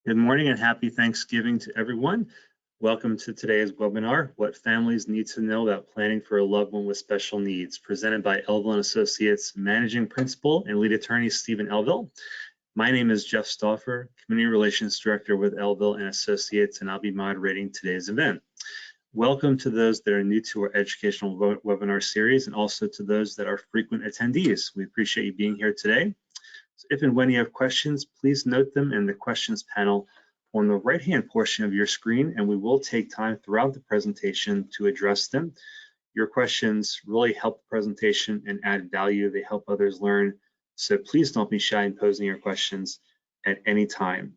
Good morning and happy Thanksgiving to everyone. Welcome to today's webinar, What Families Need to Know About Planning for a Loved One with Special Needs, presented by Elville & Associates Managing Principal and Lead Attorney Stephen Elville. My name is Jeff Stauffer, Community Relations Director with Elville & Associates, and I'll be moderating today's event. Welcome to those that are new to our educational webinar series and also to those that are frequent attendees. We appreciate you being here today. So if and when you have questions, please note them in the questions panel on the right-hand portion of your screen, and we will take time throughout the presentation to address them. Your questions really help the presentation and add value. They help others learn. So please don't be shy in posing your questions at any time.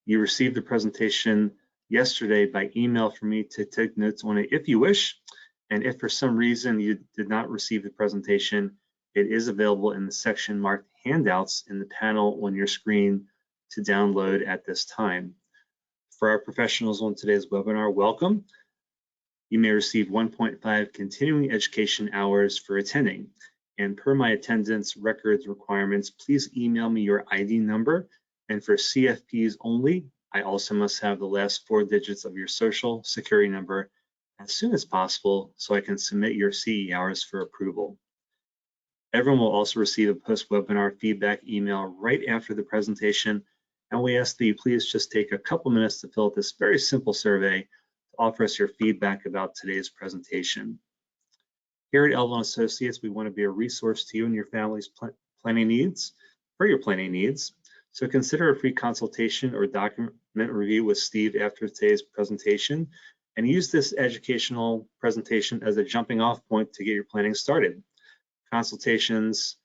You received the presentation yesterday by email from me to take notes on it if you wish. And if for some reason you did not receive the presentation, it is available in the section marked handouts in the panel on your screen to download at this time. For our professionals on today's webinar, welcome. You may receive 1.5 continuing education hours for attending. And per my attendance records requirements, please email me your ID number. And for CFPs only, I also must have the last 4 digits of your social security number as soon as possible so I can submit your CE hours for approval. Everyone will also receive a post-webinar feedback email right after the presentation, and we ask that you please just take a couple minutes to fill out this very simple survey to offer us your feedback about today's presentation. Here at Elville & Associates, we want to be a resource to you and your family's planning needs, So consider a free consultation or document review with Steve after today's presentation, and use this educational presentation as a jumping off point to get your planning started. Consultations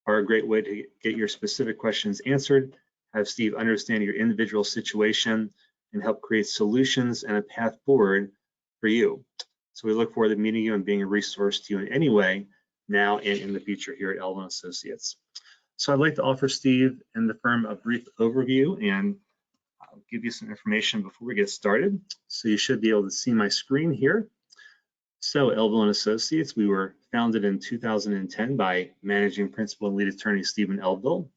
are a great way to get your specific questions answered, have Steve understand your individual situation, and help create solutions and a path forward for you. So we look forward to meeting you and being a resource to you in any way now and in the future here at Elville & Associates. So I'd like to offer Steve and the firm a brief overview, and I'll give you some information before we get started. So you should be able to see my screen here. So Elville & Associates, we were founded in 2010 by Managing Principal and Lead Attorney Stephen Elville.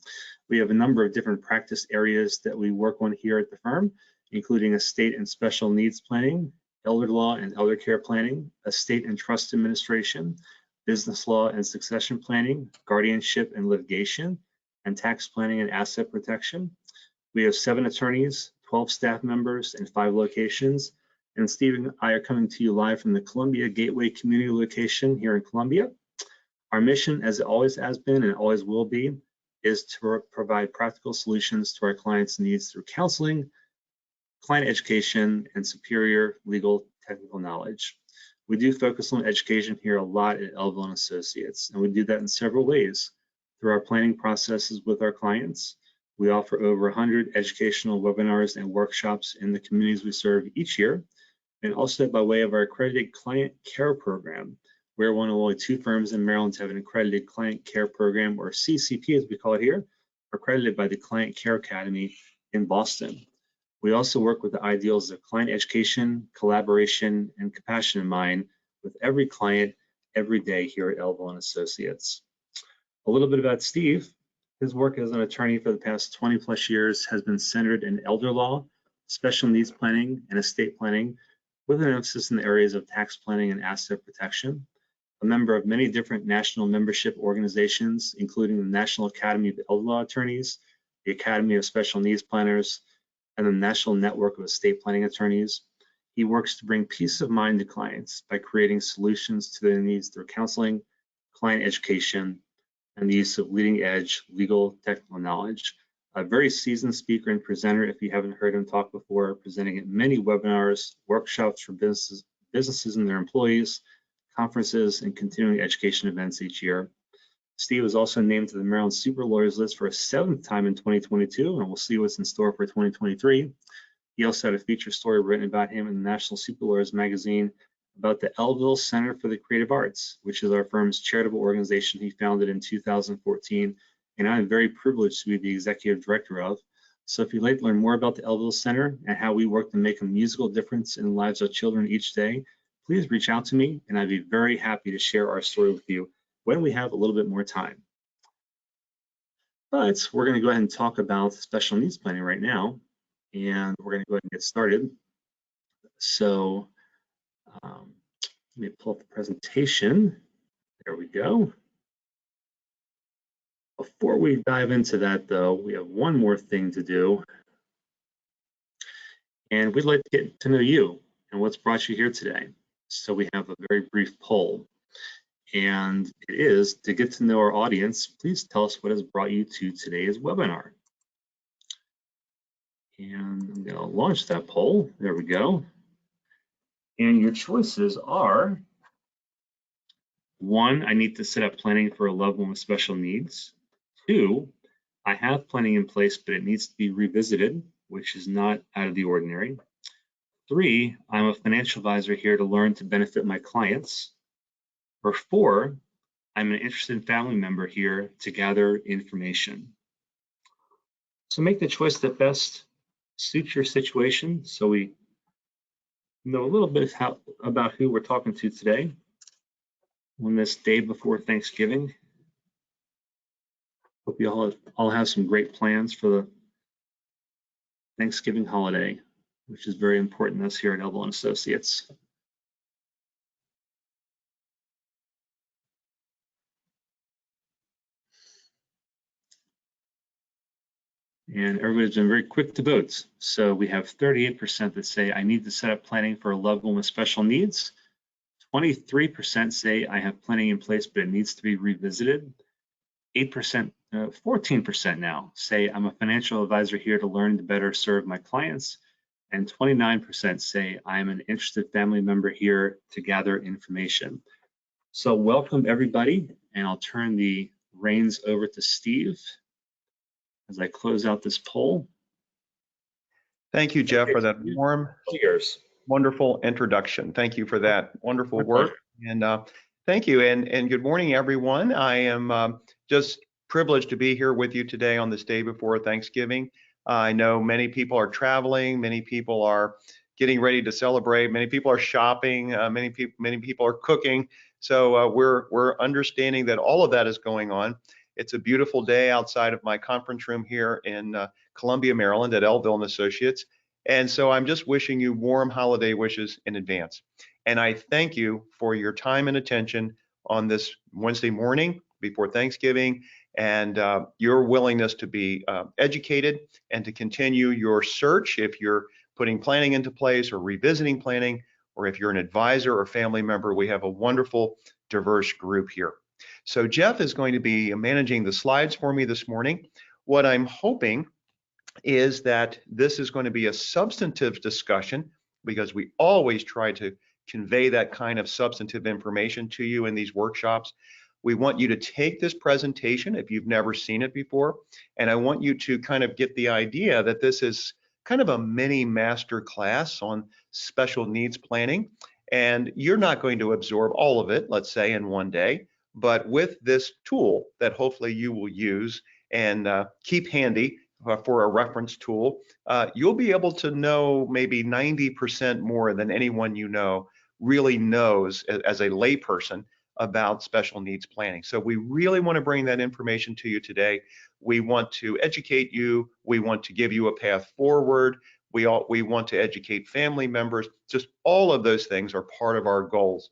We have a number of different practice areas that we work on here at the firm, including estate and special needs planning, elder law and elder care planning, estate and trust administration, business law and succession planning, guardianship and litigation, and tax planning and asset protection. We have 7 attorneys, 12 staff members, and 5 locations. And Steve and I are coming to you live from the Columbia Gateway Community location here in Columbia. Our mission, as it always has been and always will be, is to provide practical solutions to our clients' needs through counseling, client education, and superior legal technical knowledge. We do focus on education here a lot at Elville & Associates, and we do that in several ways. Through our planning processes with our clients, we offer over 100 educational webinars and workshops in the communities we serve each year, and also by way of our accredited client care program. We're one of only 2 firms in Maryland to have an accredited client care program, or CCP as we call it here, accredited by the Client Care Academy in Boston. We also work with the ideals of client education, collaboration, and compassion in mind with every client every day here at Elville & Associates. A little bit about Steve. His work as an attorney for the past 20+ years has been centered in elder law, special needs planning, and estate planning, with an emphasis in the areas of tax planning and asset protection. A member of many different national membership organizations, including the National Academy of Elder Law Attorneys, the Academy of Special Needs Planners, and the National Network of Estate Planning Attorneys. He works to bring peace of mind to clients by creating solutions to their needs through counseling, client education, and the use of leading-edge legal technical knowledge. A very seasoned speaker and presenter, if you haven't heard him talk before, presenting at many webinars, workshops for businesses and their employees, conferences, and continuing education events each year. Steve was also named to the Maryland Super Lawyers list for a 7th time in 2022, and we'll see what's in store for 2023. He also had a feature story written about him in the National Super Lawyers magazine about the Elville Center for the Creative Arts, which is our firm's charitable organization he founded in 2014, and I'm very privileged to be the executive director of. So if you'd like to learn more about the Elville Center and how we work to make a musical difference in the lives of children each day, please reach out to me, and I'd be very happy to share our story with you when we have a little bit more time. But we're going to go ahead and talk about special needs planning right now. and we're going to go ahead and get started. So let me pull up the presentation. There we go. Before we dive into that, though, we have one more thing to do. And we'd like to get to know you and what's brought you here today. So we have a very brief poll. And it is to get to know our audience. Please tell us what has brought you to today's webinar. And I'm going to launch that poll. There we go. And your choices are: 1, I need to set up planning for a loved one with special needs. 2, I have planning in place, but it needs to be revisited, which is not out of the ordinary. 3, I'm a financial advisor here to learn to benefit my clients. Or 4, I'm an interested family member here to gather information. So make the choice that best suits your situation, so we know a little bit about who we're talking to today on this day before Thanksgiving. Hope you all have some great plans for the Thanksgiving holiday, which is very important to us here at Elville & Associates. And everybody's been very quick to vote. So we have 38% that say I need to set up planning for a loved one with special needs. 23% say I have planning in place, but it needs to be revisited. 14% now say I'm a financial advisor here to learn to better serve my clients. And 29% say I'm an interested family member here to gather information. So welcome everybody, and I'll turn the reins over to Steve as I close out this poll. Thank you, Jeff, for that warm, wonderful introduction. Thank you for that wonderful work. And thank you, and good morning, everyone. I am just privileged to be here with you today on this day before Thanksgiving. I know many people are traveling, many people are getting ready to celebrate, many people are shopping, many people are cooking. So we're understanding that all of that is going on. It's a beautiful day outside of my conference room here in Columbia, Maryland at Elville & Associates. And so I'm just wishing you warm holiday wishes in advance. And I thank you for your time and attention on this Wednesday morning before Thanksgiving, and your willingness to be educated and to continue your search if you're putting planning into place or revisiting planning, or if you're an advisor or family member. We have a wonderful, diverse group here. So Jeff is going to be managing the slides for me this morning. What I'm hoping is that this is going to be a substantive discussion, because we always try to convey that kind of substantive information to you in these workshops. We want you to take this presentation if you've never seen it before, and I want you to kind of get the idea that this is kind of a mini master class on special needs planning, and you're not going to absorb all of it, let's say, in one day. But with this tool that hopefully you will use and keep handy for a reference tool, you'll be able to know maybe 90% more than anyone you know really knows as a layperson about special needs planning. So we really want to bring that information to you today. We want to educate you. We want to give you a path forward. We want to educate family members. Just all of those things are part of our goals.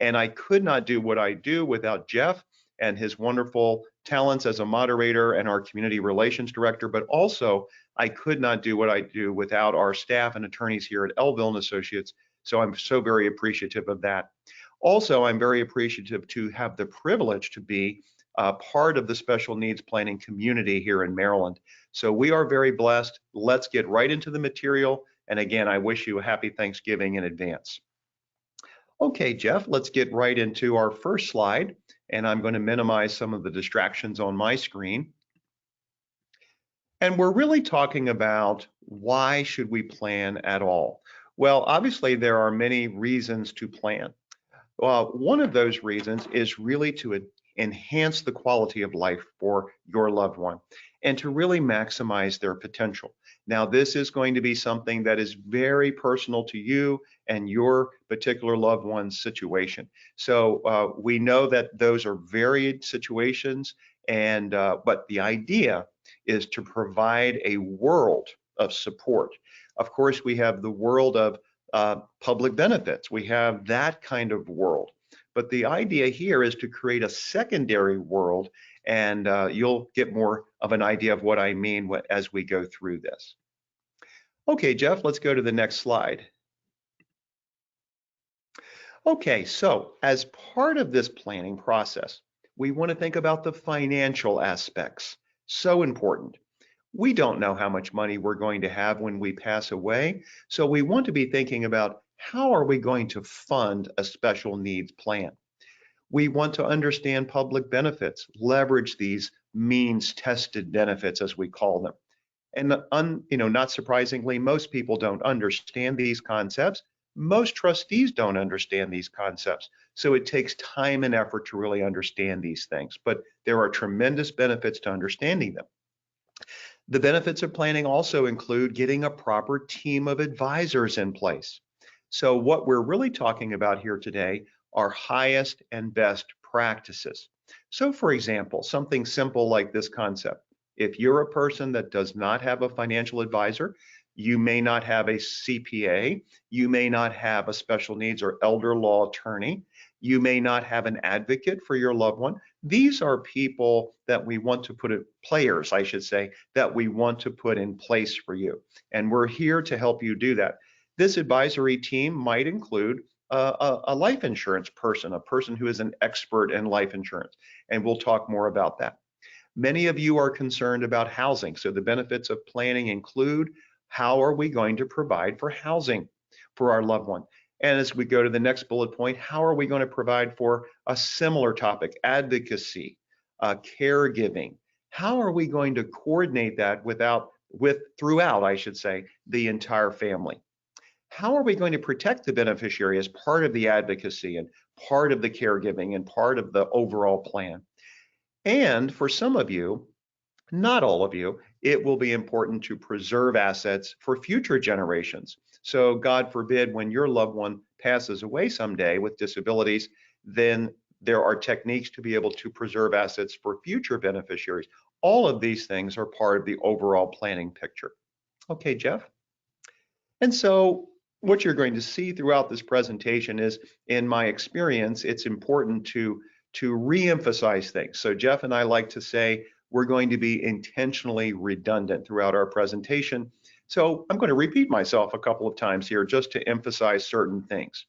And I could not do what I do without Jeff and his wonderful talents as a moderator and our community relations director, but also I could not do what I do without our staff and attorneys here at Elville & Associates. So I'm so very appreciative of that. Also, I'm very appreciative to have the privilege to be part of the special needs planning community here in Maryland. So we are very blessed. Let's get right into the material. And again, I wish you a happy Thanksgiving in advance. Okay, Jeff, let's get right into our first slide, and I'm going to minimize some of the distractions on my screen. And we're really talking about why should we plan at all? Well, obviously there are many reasons to plan. One of those reasons is really to enhance the quality of life for your loved one and to really maximize their potential. Now, this is going to be something that is very personal to you and your particular loved one's situation. So we know that those are varied situations, and but the idea is to provide a world of support. Of course, we have the world of public benefits. We have that kind of world. But the idea here is to create a secondary world, and you'll get more of an idea of what I mean as we go through this. Okay, Jeff, let's go to the next slide. Okay, so as part of this planning process, we want to think about the financial aspects. So important. We don't know how much money we're going to have when we pass away, so we want to be thinking about how are we going to fund a special needs plan. We want to understand public benefits, leverage these means-tested benefits as we call them. And not surprisingly, most people don't understand these concepts. Most trustees don't understand these concepts. So it takes time and effort to really understand these things, but there are tremendous benefits to understanding them. The benefits of planning also include getting a proper team of advisors in place. So what we're really talking about here today are highest and best practices. So for example, something simple like this concept. If you're a person that does not have a financial advisor, you may not have a CPA, you may not have a special needs or elder law attorney, you may not have an advocate for your loved one. These are people that we want to players, I should say, that we want to put in place for you. And we're here to help you do that. This advisory team might include a life insurance person, a person who is an expert in life insurance, and we'll talk more about that. Many of you are concerned about housing, so the benefits of planning include how are we going to provide for housing for our loved one? And as we go to the next bullet point, how are we going to provide for a similar topic, advocacy, caregiving? How are we going to coordinate that throughout, I should say, the entire family? How are we going to protect the beneficiary as part of the advocacy and part of the caregiving and part of the overall plan? And for some of you, not all of you, it will be important to preserve assets for future generations. So God forbid, when your loved one passes away someday with disabilities, then there are techniques to be able to preserve assets for future beneficiaries. All of these things are part of the overall planning picture. Okay, Jeff? And so what you're going to see throughout this presentation is, in my experience, it's important to re-emphasize things. So Jeff and I like to say we're going to be intentionally redundant throughout our presentation. So I'm going to repeat myself a couple of times here just to emphasize certain things.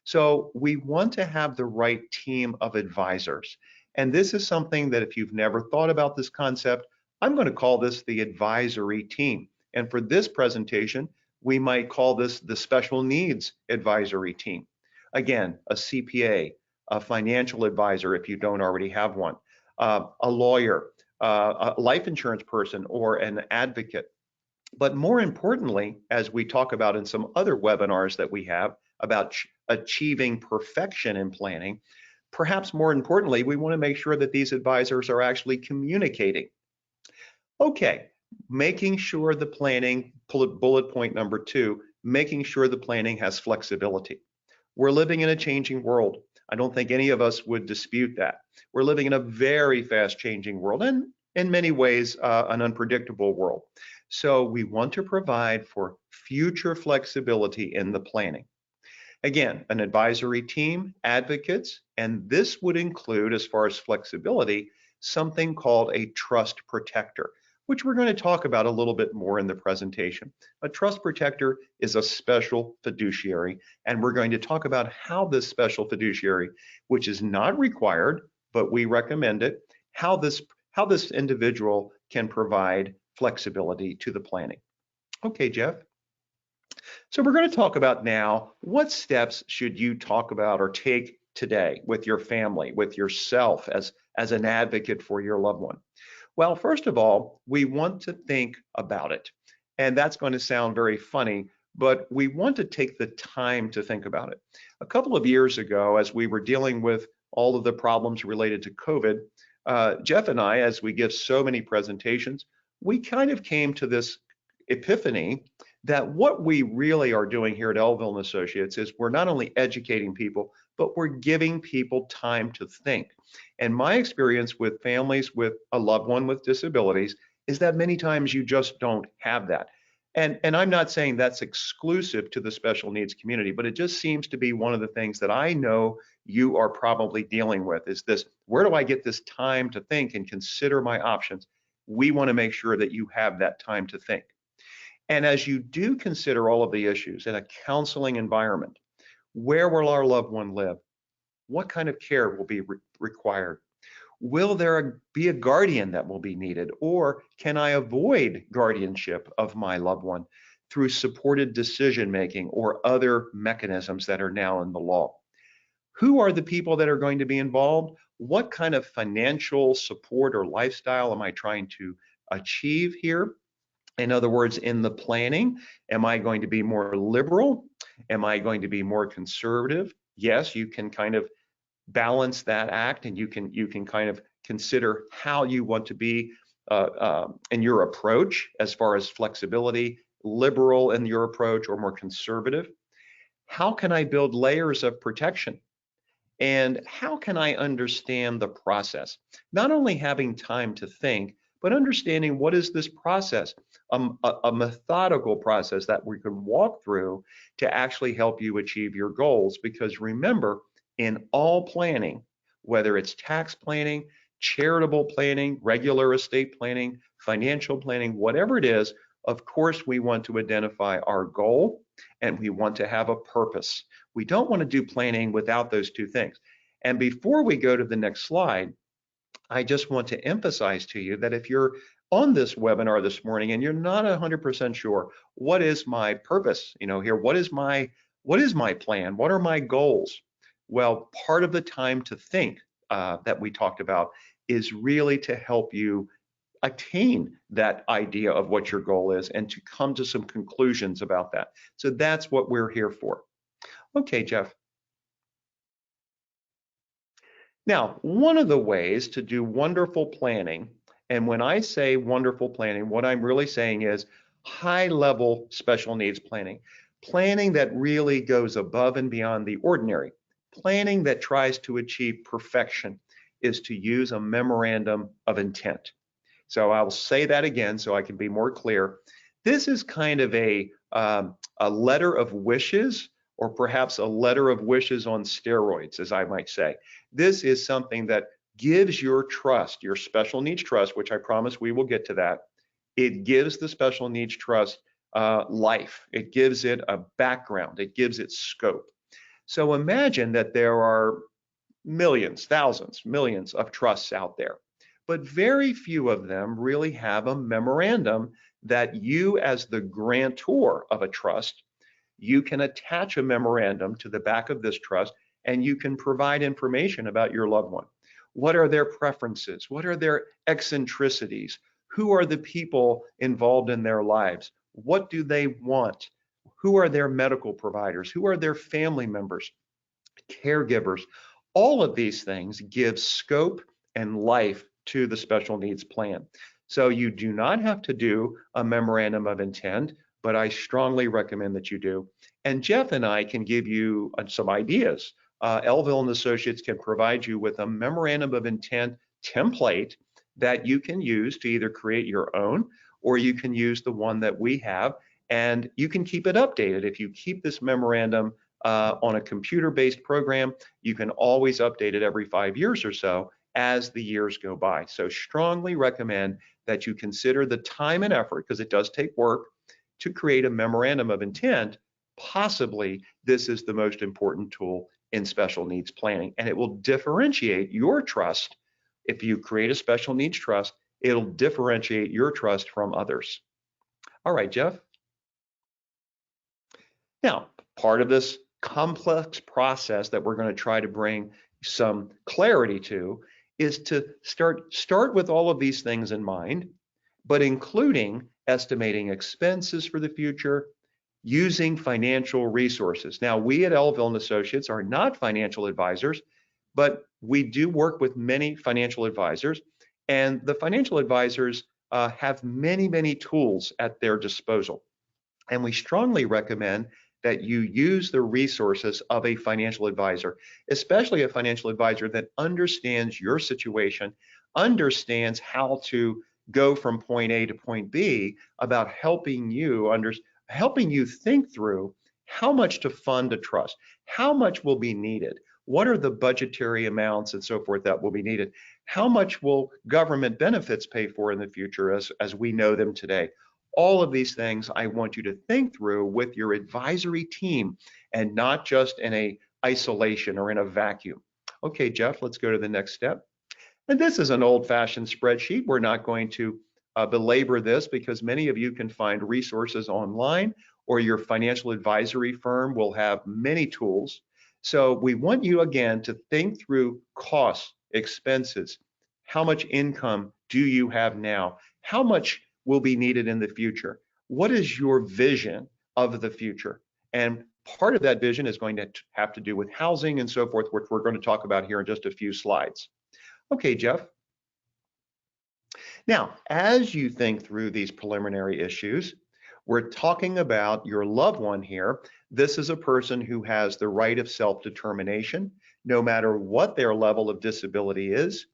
So we want to have the right team of advisors. And this is something that if you've never thought about this concept, I'm going to call this the advisory team. And for this presentation, we might call this the special needs advisory team. Again, a CPA, a financial advisor if you don't already have one, a lawyer, a life insurance person, or an advocate. But more importantly, as we talk about in some other webinars that we have about achieving perfection in planning, perhaps more importantly, we want to make sure that these advisors are actually communicating. Okay, making sure the planning, bullet point number 2, making sure the planning has flexibility. We're living in a changing world. I don't think any of us would dispute that. We're living in a very fast changing world and in many ways an unpredictable world. So we want to provide for future flexibility in the planning. Again, an advisory team, advocates, and this would include, as far as flexibility, something called a trust protector, which we're going to talk about a little bit more in the presentation. A trust protector is a special fiduciary, and we're going to talk about how this special fiduciary, which is not required, but we recommend it, how this individual can provide flexibility to the planning. Okay, Jeff. So we're going to talk about now, what steps should you talk about or take today with your family, with yourself as an advocate for your loved one? Well, first of all, we want to think about it. And that's going to sound very funny, but we want to take the time to think about it. A couple of years ago, as we were dealing with all of the problems related to COVID, Jeff and I, as we give so many presentations, we kind of came to this epiphany that what we really are doing here at Elville and Associates is we're not only educating people, but we're giving people time to think. And my experience with families with a loved one with disabilities is that many times you just don't have that. And I'm not saying that's exclusive to the special needs community, but it just seems to be one of the things that I know you are probably dealing with is this, where do I get this time to think and consider my options? We want to make sure that you have that time to think. And as you do consider all of the issues in a counseling environment, where will our loved one live? What kind of care will be required? Will there be a guardian that will be needed? Or can I avoid guardianship of my loved one through supported decision making or other mechanisms that are now in the law? Who are the people that are going to be involved? What kind of financial support or lifestyle am I trying to achieve here? In other words, in the planning, am I going to be more liberal? Am I going to be more conservative? Yes, you can kind of balance that act, and you can kind of consider how you want to be in your approach as far as flexibility, liberal in your approach or more conservative. How can I build layers of protection? And how can I understand the process? Not only having time to think, but understanding what is this process, a methodical process that we can walk through to actually help you achieve your goals. Because remember, in all planning, whether it's tax planning, charitable planning, regular estate planning, financial planning, whatever it is, of course, we want to identify our goal and we want to have a purpose. We don't want to do planning without those two things. And before we go to the next slide, I just want to emphasize to you that if you're on this webinar this morning and you're not 100% sure, what is my purpose? Here, what is my plan? What are my goals? Well, part of the time to think that we talked about is really to help you attain that idea of what your goal is and to come to some conclusions about that. So that's what we're here for. Okay, Jeff. Now, one of the ways to do wonderful planning, and when I say wonderful planning, what I'm really saying is high-level special needs planning, planning that really goes above and beyond the ordinary, planning that tries to achieve perfection, is to use a memorandum of intent. So I'll say that again so I can be more clear. This is kind of a letter of wishes, or perhaps a letter of wishes on steroids, as I might say. This is something that gives your trust, your special needs trust, which I promise we will get to that. It gives the special needs trust life. It gives it a background. It gives it scope. So imagine that there are millions, thousands, millions of trusts out there, but very few of them really have a memorandum that you, as the grantor of a trust, you can attach a memorandum to the back of this trust and you can provide information about your loved one. What are their preferences? What are their eccentricities? Who are the people involved in their lives? What do they want? Who are their medical providers? Who are their family members, caregivers? All of these things give scope and life to the special needs plan. So you do not have to do a memorandum of intent, but I strongly recommend that you do. And Jeff and I can give you some ideas. Elville and Associates can provide you with a memorandum of intent template that you can use to either create your own, or you can use the one that we have, and you can keep it updated. If you keep this memorandum on a computer-based program, you can always update it every 5 years or so as the years go by. So strongly recommend that you consider the time and effort, because it does take work, to create a memorandum of intent. Possibly this is the most important tool in special needs planning, and it will differentiate your trust. If you create a special needs trust, it'll differentiate your trust from others. All right, Jeff. Now, part of this complex process that we're going to try to bring some clarity to is to start with all of these things in mind, but including estimating expenses for the future, using financial resources. Now, we at Elville and Associates are not financial advisors, but we do work with many financial advisors, and the financial advisors have many, many tools at their disposal. And we strongly recommend that you use the resources of a financial advisor, especially a financial advisor that understands your situation, understands how to go from point A to point B, about helping you think through how much to fund a trust, how much will be needed, what are the budgetary amounts and so forth that will be needed, how much will government benefits pay for in the future as we know them today. All of these things I want you to think through with your advisory team and not just in a isolation or in a vacuum. Okay, Jeff, let's go to the next step. And this is an old-fashioned spreadsheet. We're not going to belabor this because many of you can find resources online, or your financial advisory firm will have many tools. So we want you again to think through costs, expenses. How much income do you have now? How much will be needed in the future? What is your vision of the future? And part of that vision is going to have to do with housing and so forth, which we're going to talk about here in just a few slides. Okay, Jeff. Now, as you think through these preliminary issues, we're talking about your loved one here. This is a person who has the right of self-determination, no matter what their level of disability is.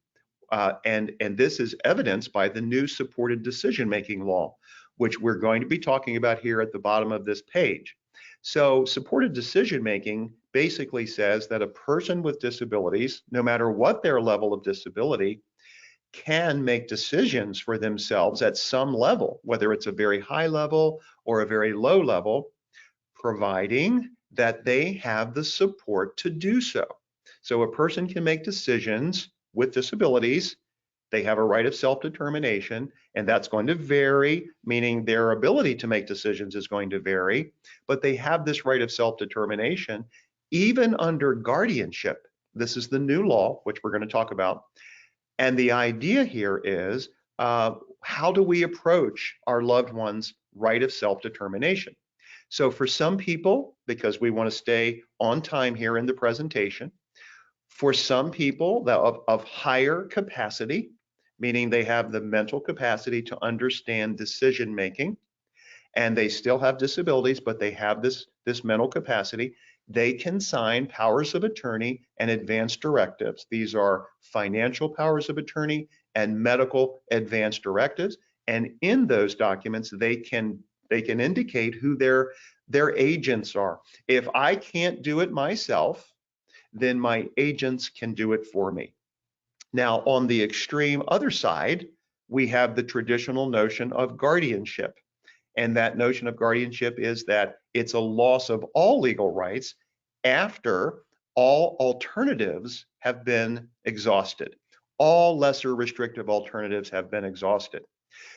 And this is evidenced by the new supported decision-making law, which we're going to be talking about here at the bottom of this page. So supported decision-making basically says that a person with disabilities, no matter what their level of disability, can make decisions for themselves at some level, whether it's a very high level or a very low level, providing that they have the support to do so. So a person can make decisions with disabilities. They have a right of self-determination, and that's going to vary, meaning their ability to make decisions is going to vary, but they have this right of self-determination even under guardianship. This is the new law, which we're going to talk about. And the idea here is, how do we approach our loved one's right of self-determination? So for some people, because we want to stay on time here in the presentation, for some people of higher capacity, meaning they have the mental capacity to understand decision making, and they still have disabilities, but they have this mental capacity, they can sign powers of attorney and advance directives. These are financial powers of attorney and medical advance directives. And in those documents, they can indicate who their agents are. If I can't do it myself, then my agents can do it for me. Now, on the extreme other side, we have the traditional notion of guardianship. And that notion of guardianship is that it's a loss of all legal rights after all alternatives have been exhausted. All lesser restrictive alternatives have been exhausted.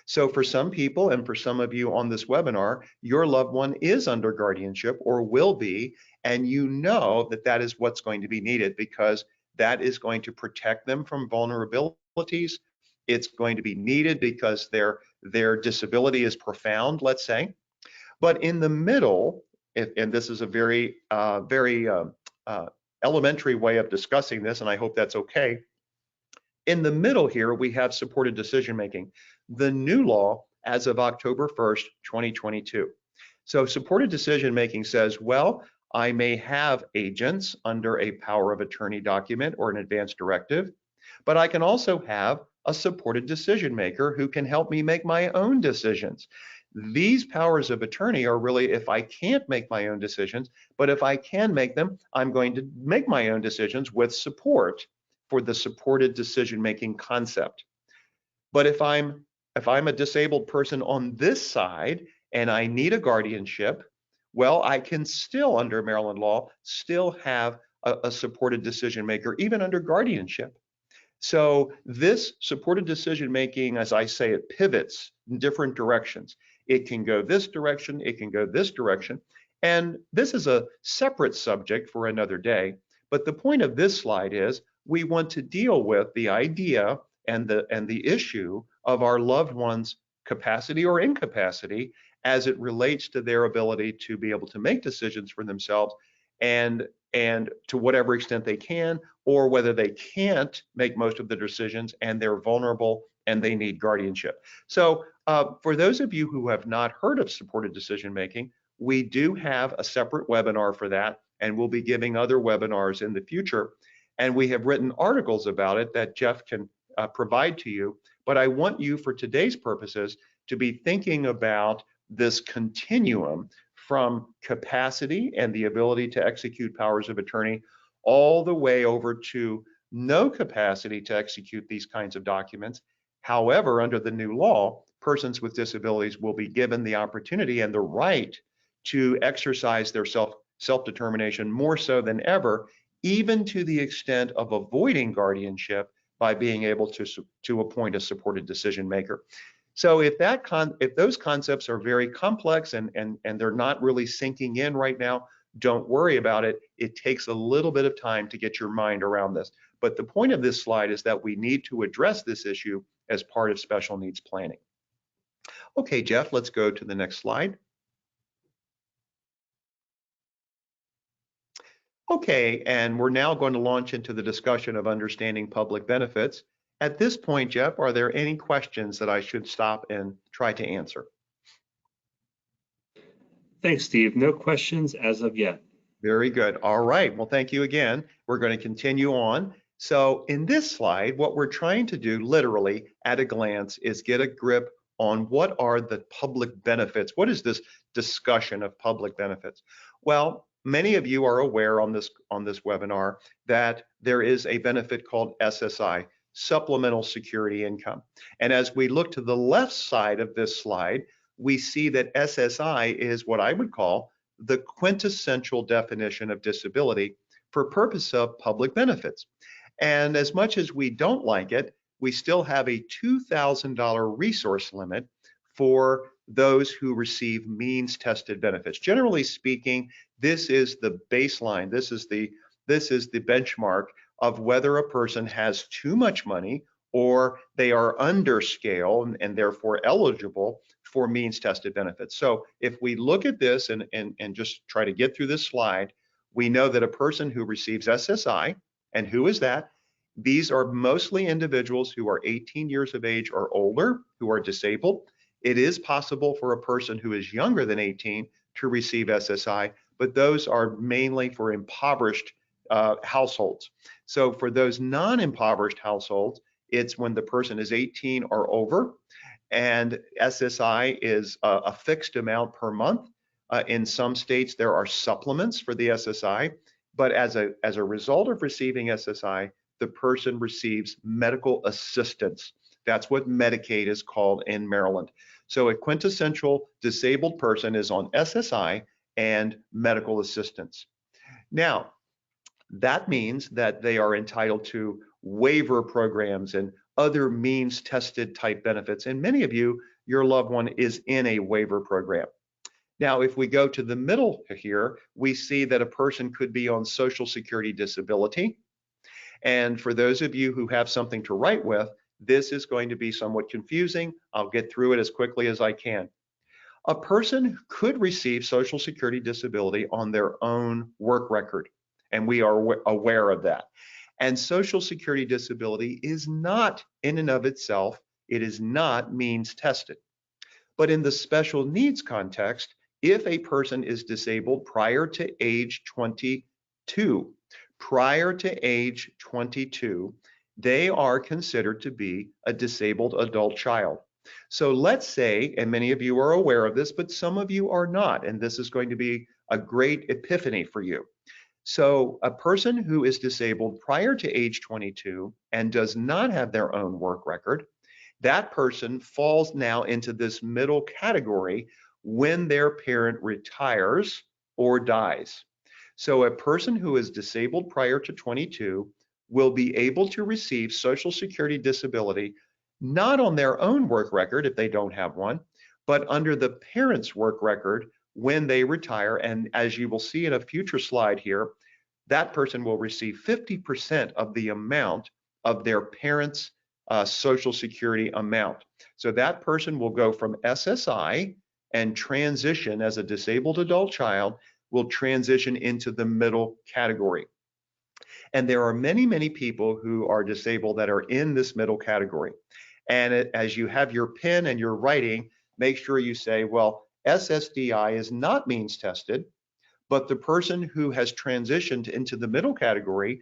So for some people, and for some of you on this webinar, your loved one is under guardianship or will be, and you know that that is what's going to be needed because that is going to protect them from vulnerabilities. It's going to be needed because their disability is profound, let's say. But in the middle, and this is a very elementary way of discussing this, and I hope that's okay. In the middle here, we have supported decision making, the new law as of October 1st, 2022. So supported decision making says, well, I may have agents under a power of attorney document or an advance directive, but I can also have a supported decision maker who can help me make my own decisions. These powers of attorney are really if I can't make my own decisions, but if I can make them, I'm going to make my own decisions with support for the supported decision-making concept. But if I'm a disabled person on this side and I need a guardianship, well, I can still, under Maryland law, still have a supported decision maker, even under guardianship. So this supported decision making, as I say, it pivots in different directions. It can go this direction, it can go this direction. And this is a separate subject for another day. But the point of this slide is we want to deal with the idea and the issue of our loved one's capacity or incapacity as it relates to their ability to be able to make decisions for themselves and to whatever extent they can, or whether they can't make most of the decisions and they're vulnerable and they need guardianship. So for those of you who have not heard of supported decision making, we do have a separate webinar for that, and we'll be giving other webinars in the future. And we have written articles about it that Jeff can provide to you. But I want you, for today's purposes, to be thinking about this continuum from capacity and the ability to execute powers of attorney all the way over to no capacity to execute these kinds of documents. However, under the new law, persons with disabilities will be given the opportunity and the right to exercise their self-determination more so than ever, even to the extent of avoiding guardianship by being able to appoint a supported decision maker. So if those concepts are very complex and they're not really sinking in right now, don't worry about it. It takes a little bit of time to get your mind around this. But the point of this slide is that we need to address this issue as part of special needs planning. Okay, Jeff, let's go to the next slide. Okay, and we're now going to launch into the discussion of understanding public benefits. At this point, Jeff, are there any questions that I should stop and try to answer? Thanks, Steve. No questions as of yet. Very good. All right. Well, thank you again. We're going to continue on. So in this slide, what we're trying to do literally at a glance is get a grip on what are the public benefits. What is this discussion of public benefits? Well, many of you are aware on this webinar that there is a benefit called SSI, Supplemental Security Income. And as we look to the left side of this slide, we see that SSI is what I would call the quintessential definition of disability for purpose of public benefits. And as much as we don't like it, we still have a $2,000 resource limit for those who receive means tested benefits. Generally speaking, this is the baseline. This is the benchmark of whether a person has too much money or they are under scale and therefore eligible for means tested benefits. So if we look at this and just try to get through this slide, we know that a person who receives SSI, and who is that? These are mostly individuals who are 18 years of age or older, who are disabled. It is possible for a person who is younger than 18 to receive SSI, but those are mainly for impoverished households. So for those non-impoverished households, it's when the person is 18 or over, and SSI is a fixed amount per month. In some states, there are supplements for the SSI, but as a result of receiving SSI, the person receives medical assistance. That's what Medicaid is called in Maryland. So a quintessential disabled person is on SSI and medical assistance. Now, that means that they are entitled to waiver programs and other means tested type benefits. And many of you, your loved one is in a waiver program. Now, if we go to the middle here, we see that a person could be on Social Security disability. And for those of you who have something to write with, this is going to be somewhat confusing. I'll get through it as quickly as I can. A person could receive Social Security disability on their own work record, and we are aware of that. And Social Security disability is not in and of itself, it is not means tested. But in the special needs context, if a person is disabled prior to age 22, they are considered to be a disabled adult child. So let's say, and many of you are aware of this, but some of you are not, and this is going to be a great epiphany for you. So a person who is disabled prior to age 22 and does not have their own work record, that person falls now into this middle category when their parent retires or dies. So a person who is disabled prior to 22 will be able to receive Social Security disability, not on their own work record if they don't have one, but under the parent's work record when they retire. And as you will see in a future slide here, that person will receive 50% of the amount of their parent's Social Security amount. So that person will go from SSI and transition as a disabled adult child, will transition into the middle category. And there are many, many people who are disabled that are in this middle category. And as you have your pen and your writing, make sure you say, well, SSDI is not means tested, but the person who has transitioned into the middle category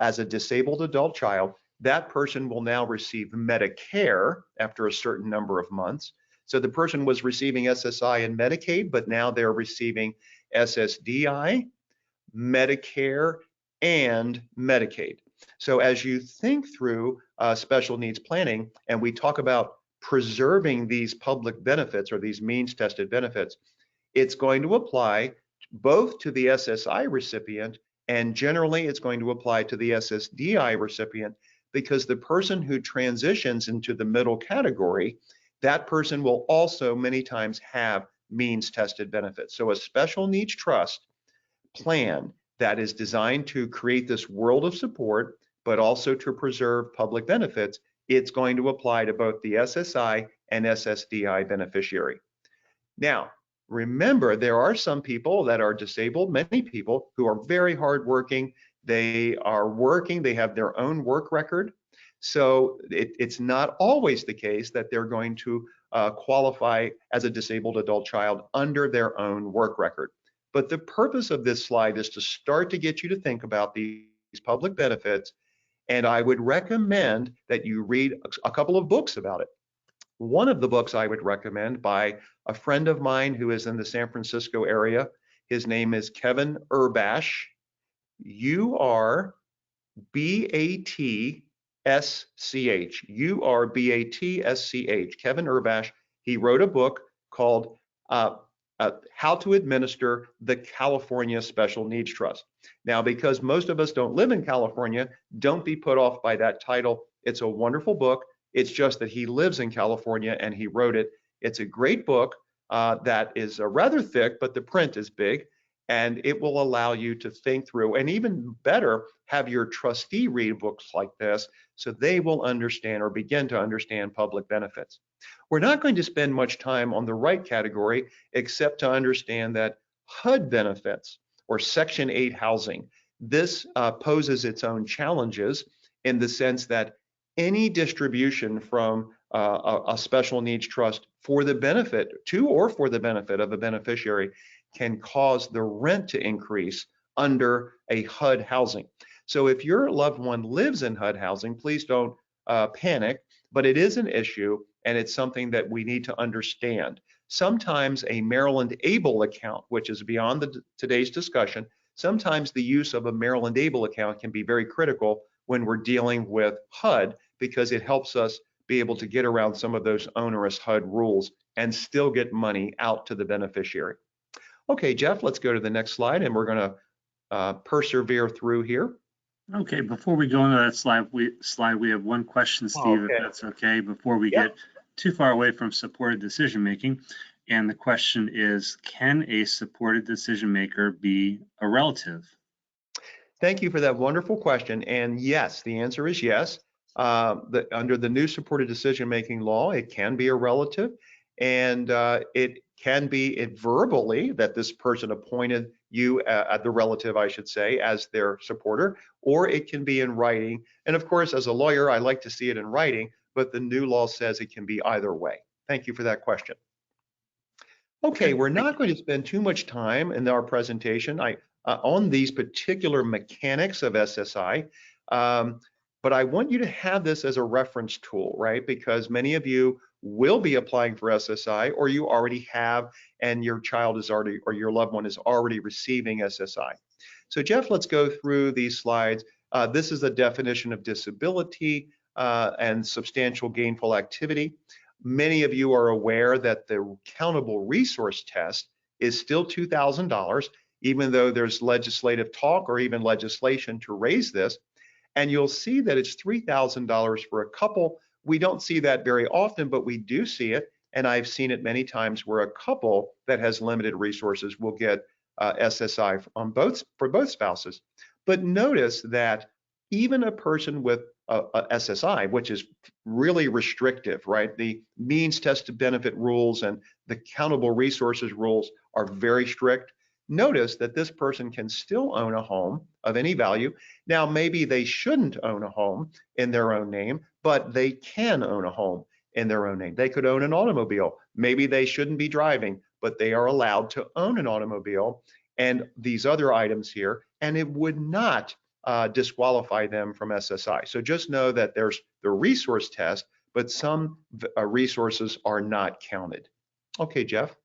as a disabled adult child that person will now receive Medicare after a certain number of months. So the person was receiving SSI and Medicaid, but now they're receiving SSDI, Medicare, and Medicaid. So as you think through special needs planning, and we talk about preserving these public benefits or these means tested benefits, it's going to apply both to the SSI recipient, and generally it's going to apply to the SSDI recipient, because the person who transitions into the middle category, that person will also many times have means tested benefits. So a special needs trust plan that is designed to create this world of support, but also to preserve public benefits, it's going to apply to both the SSI and SSDI beneficiary. Now, remember, there are some people that are disabled, many people who are very hardworking. They are working, they have their own work record. So it's not always the case that they're going to qualify as a disabled adult child under their own work record. But the purpose of this slide is to start to get you to think about these public benefits. And I would recommend that you read a couple of books about it. One of the books I would recommend by a friend of mine who is in the San Francisco area, his name is Kevin Urbash, U-R-B-A-T-S-C-H, U-R-B-A-T-S-C-H, Kevin Urbash. He wrote a book called How to Administer the California Special Needs Trust. Now, because most of us don't live in California, don't be put off by that title. It's a wonderful book. It's just that he lives in California and he wrote it. It's a great book that is rather thick, but the print is big, and it will allow you to think through, and even better, have your trustee read books like this so they will understand or begin to understand public benefits. We're not going to spend much time on the right category, except to understand that HUD benefits, or Section 8 housing, this poses its own challenges in the sense that any distribution from a special needs trust for the benefit to or for the benefit of a beneficiary can cause the rent to increase under a HUD housing. So if your loved one lives in HUD housing, please don't panic, but it is an issue and it's something that we need to understand. Sometimes a Maryland ABLE account, which is beyond today's discussion, sometimes the use of a Maryland ABLE account can be very critical when we're dealing with HUD, because it helps us be able to get around some of those onerous HUD rules and still get money out to the beneficiary. Okay, Jeff, let's go to the next slide, and we're going to persevere through here. Okay, before we go into that slide, we have one question, Steve, if that's okay, before we get too far away from supported decision making. And the question is, can a supported decision maker be a relative? Thank you for that wonderful question. And yes, the answer is yes. Under the new supported decision-making law, it can be a relative, and it can be verbally that this person appointed you, the relative, I should say, as their supporter, or it can be in writing. And of course, as a lawyer, I like to see it in writing, but the new law says it can be either way. Thank you for that question. Okay, we're not going to spend too much time in our presentation on these particular mechanics of SSI. But I want you to have this as a reference tool, right? Because many of you will be applying for SSI, or you already have, and your child is already, or your loved one is already receiving SSI. So Jeff, let's go through these slides. This is a definition of disability and substantial gainful activity. Many of you are aware that the countable resource test is still $2,000, even though there's legislative talk or even legislation to raise this. And you'll see that it's $3,000 for a couple. We don't see that very often, but we do see it. And I've seen it many times where a couple that has limited resources will get SSI for both spouses. But notice that even a person with a SSI, which is really restrictive, right? The means tested benefit rules and the countable resources rules are very strict. Notice that this person can still own a home of any value. Now, maybe they shouldn't own a home in their own name, but they can own a home in their own name. They could own an automobile. Maybe they shouldn't be driving, but they are allowed to own an automobile and these other items here, and it would not disqualify them from SSI. So just know that there's the resource test, but some resources are not counted. Okay, Jeff.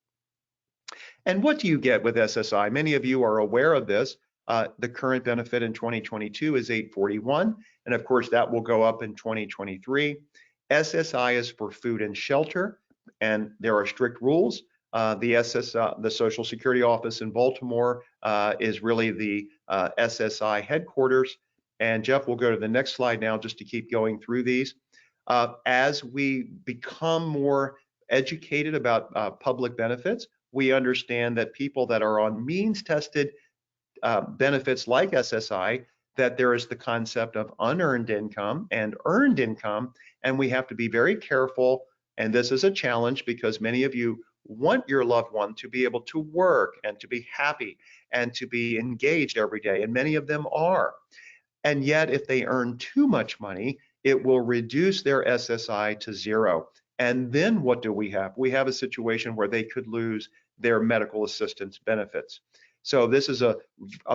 And what do you get with SSI? Many of you are aware of this. The current benefit in 2022 is $841, and of course that will go up in 2023. SSI is for food and shelter, and there are strict rules. The Social Security Office in Baltimore is really the SSI headquarters. And Jeff, we'll go to the next slide now just to keep going through these. As we become more educated about public benefits, we understand that people that are on means tested benefits like SSI, that there is the concept of unearned income and earned income, and we have to be very careful. And this is a challenge because many of you want your loved one to be able to work and to be happy and to be engaged every day, and many of them are. And yet, if they earn too much money, it will reduce their SSI to zero. And then what do we have? We have a situation where they could lose their medical assistance benefits. So this is a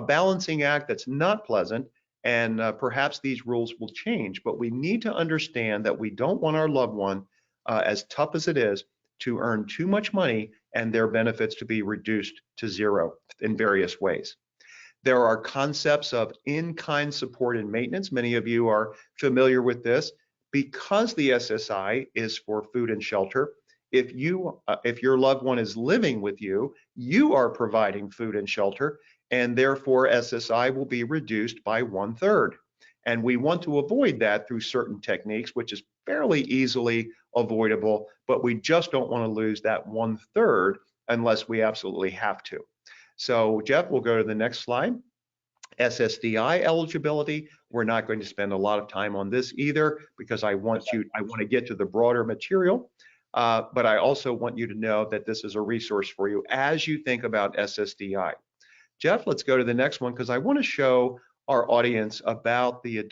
balancing act that's not pleasant, and perhaps these rules will change, but we need to understand that we don't want our loved one, as tough as it is, to earn too much money and their benefits to be reduced to zero in various ways. There are concepts of in-kind support and maintenance. Many of you are familiar with this. Because the SSI is for food and shelter, if your loved one is living with you, you are providing food and shelter, and therefore SSI will be reduced by 1/3. And we want to avoid that through certain techniques, which is fairly easily avoidable, but we just don't want to lose that 1/3 unless we absolutely have to. So Jeff, we'll go to the next slide. SSDI eligibility. We're not going to spend a lot of time on this either because I want to get to the broader material. But I also want you to know that this is a resource for you as you think about SSDI. Jeff, let's go to the next one because I want to show our audience about the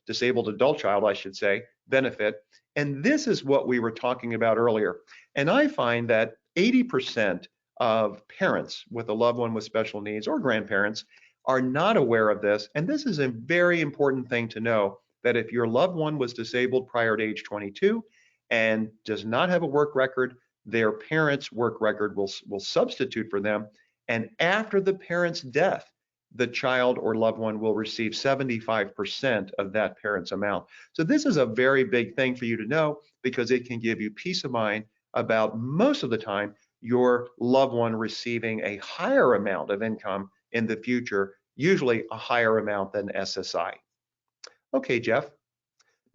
disabled adult child, I should say, benefit. And this is what we were talking about earlier. And I find that 80% of parents with a loved one with special needs or grandparents are not aware of this. And this is a very important thing to know, that if your loved one was disabled prior to age 22 and does not have a work record, their parents' work record will substitute for them. And after the parent's death, the child or loved one will receive 75% of that parent's amount. So this is a very big thing for you to know because it can give you peace of mind about most of the time your loved one receiving a higher amount of income in the future, usually a higher amount than SSI. Okay, Jeff.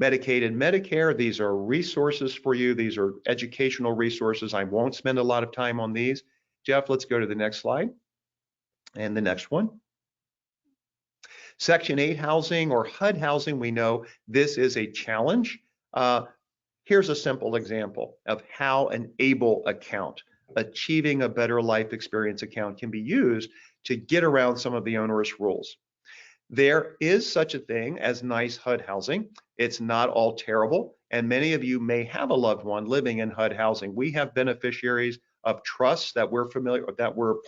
Medicaid and Medicare, these are resources for you. These are educational resources. I won't spend a lot of time on these. Jeff, let's go to the next slide and the next one. Section 8 housing or HUD housing, we know this is a challenge. Here's a simple example of how an ABLE account, Achieving a Better Life Experience account, can be used to get around some of the onerous rules. There is such a thing as nice HUD housing. It's not all terrible, and many of you may have a loved one living in HUD housing. We have beneficiaries of trusts that we're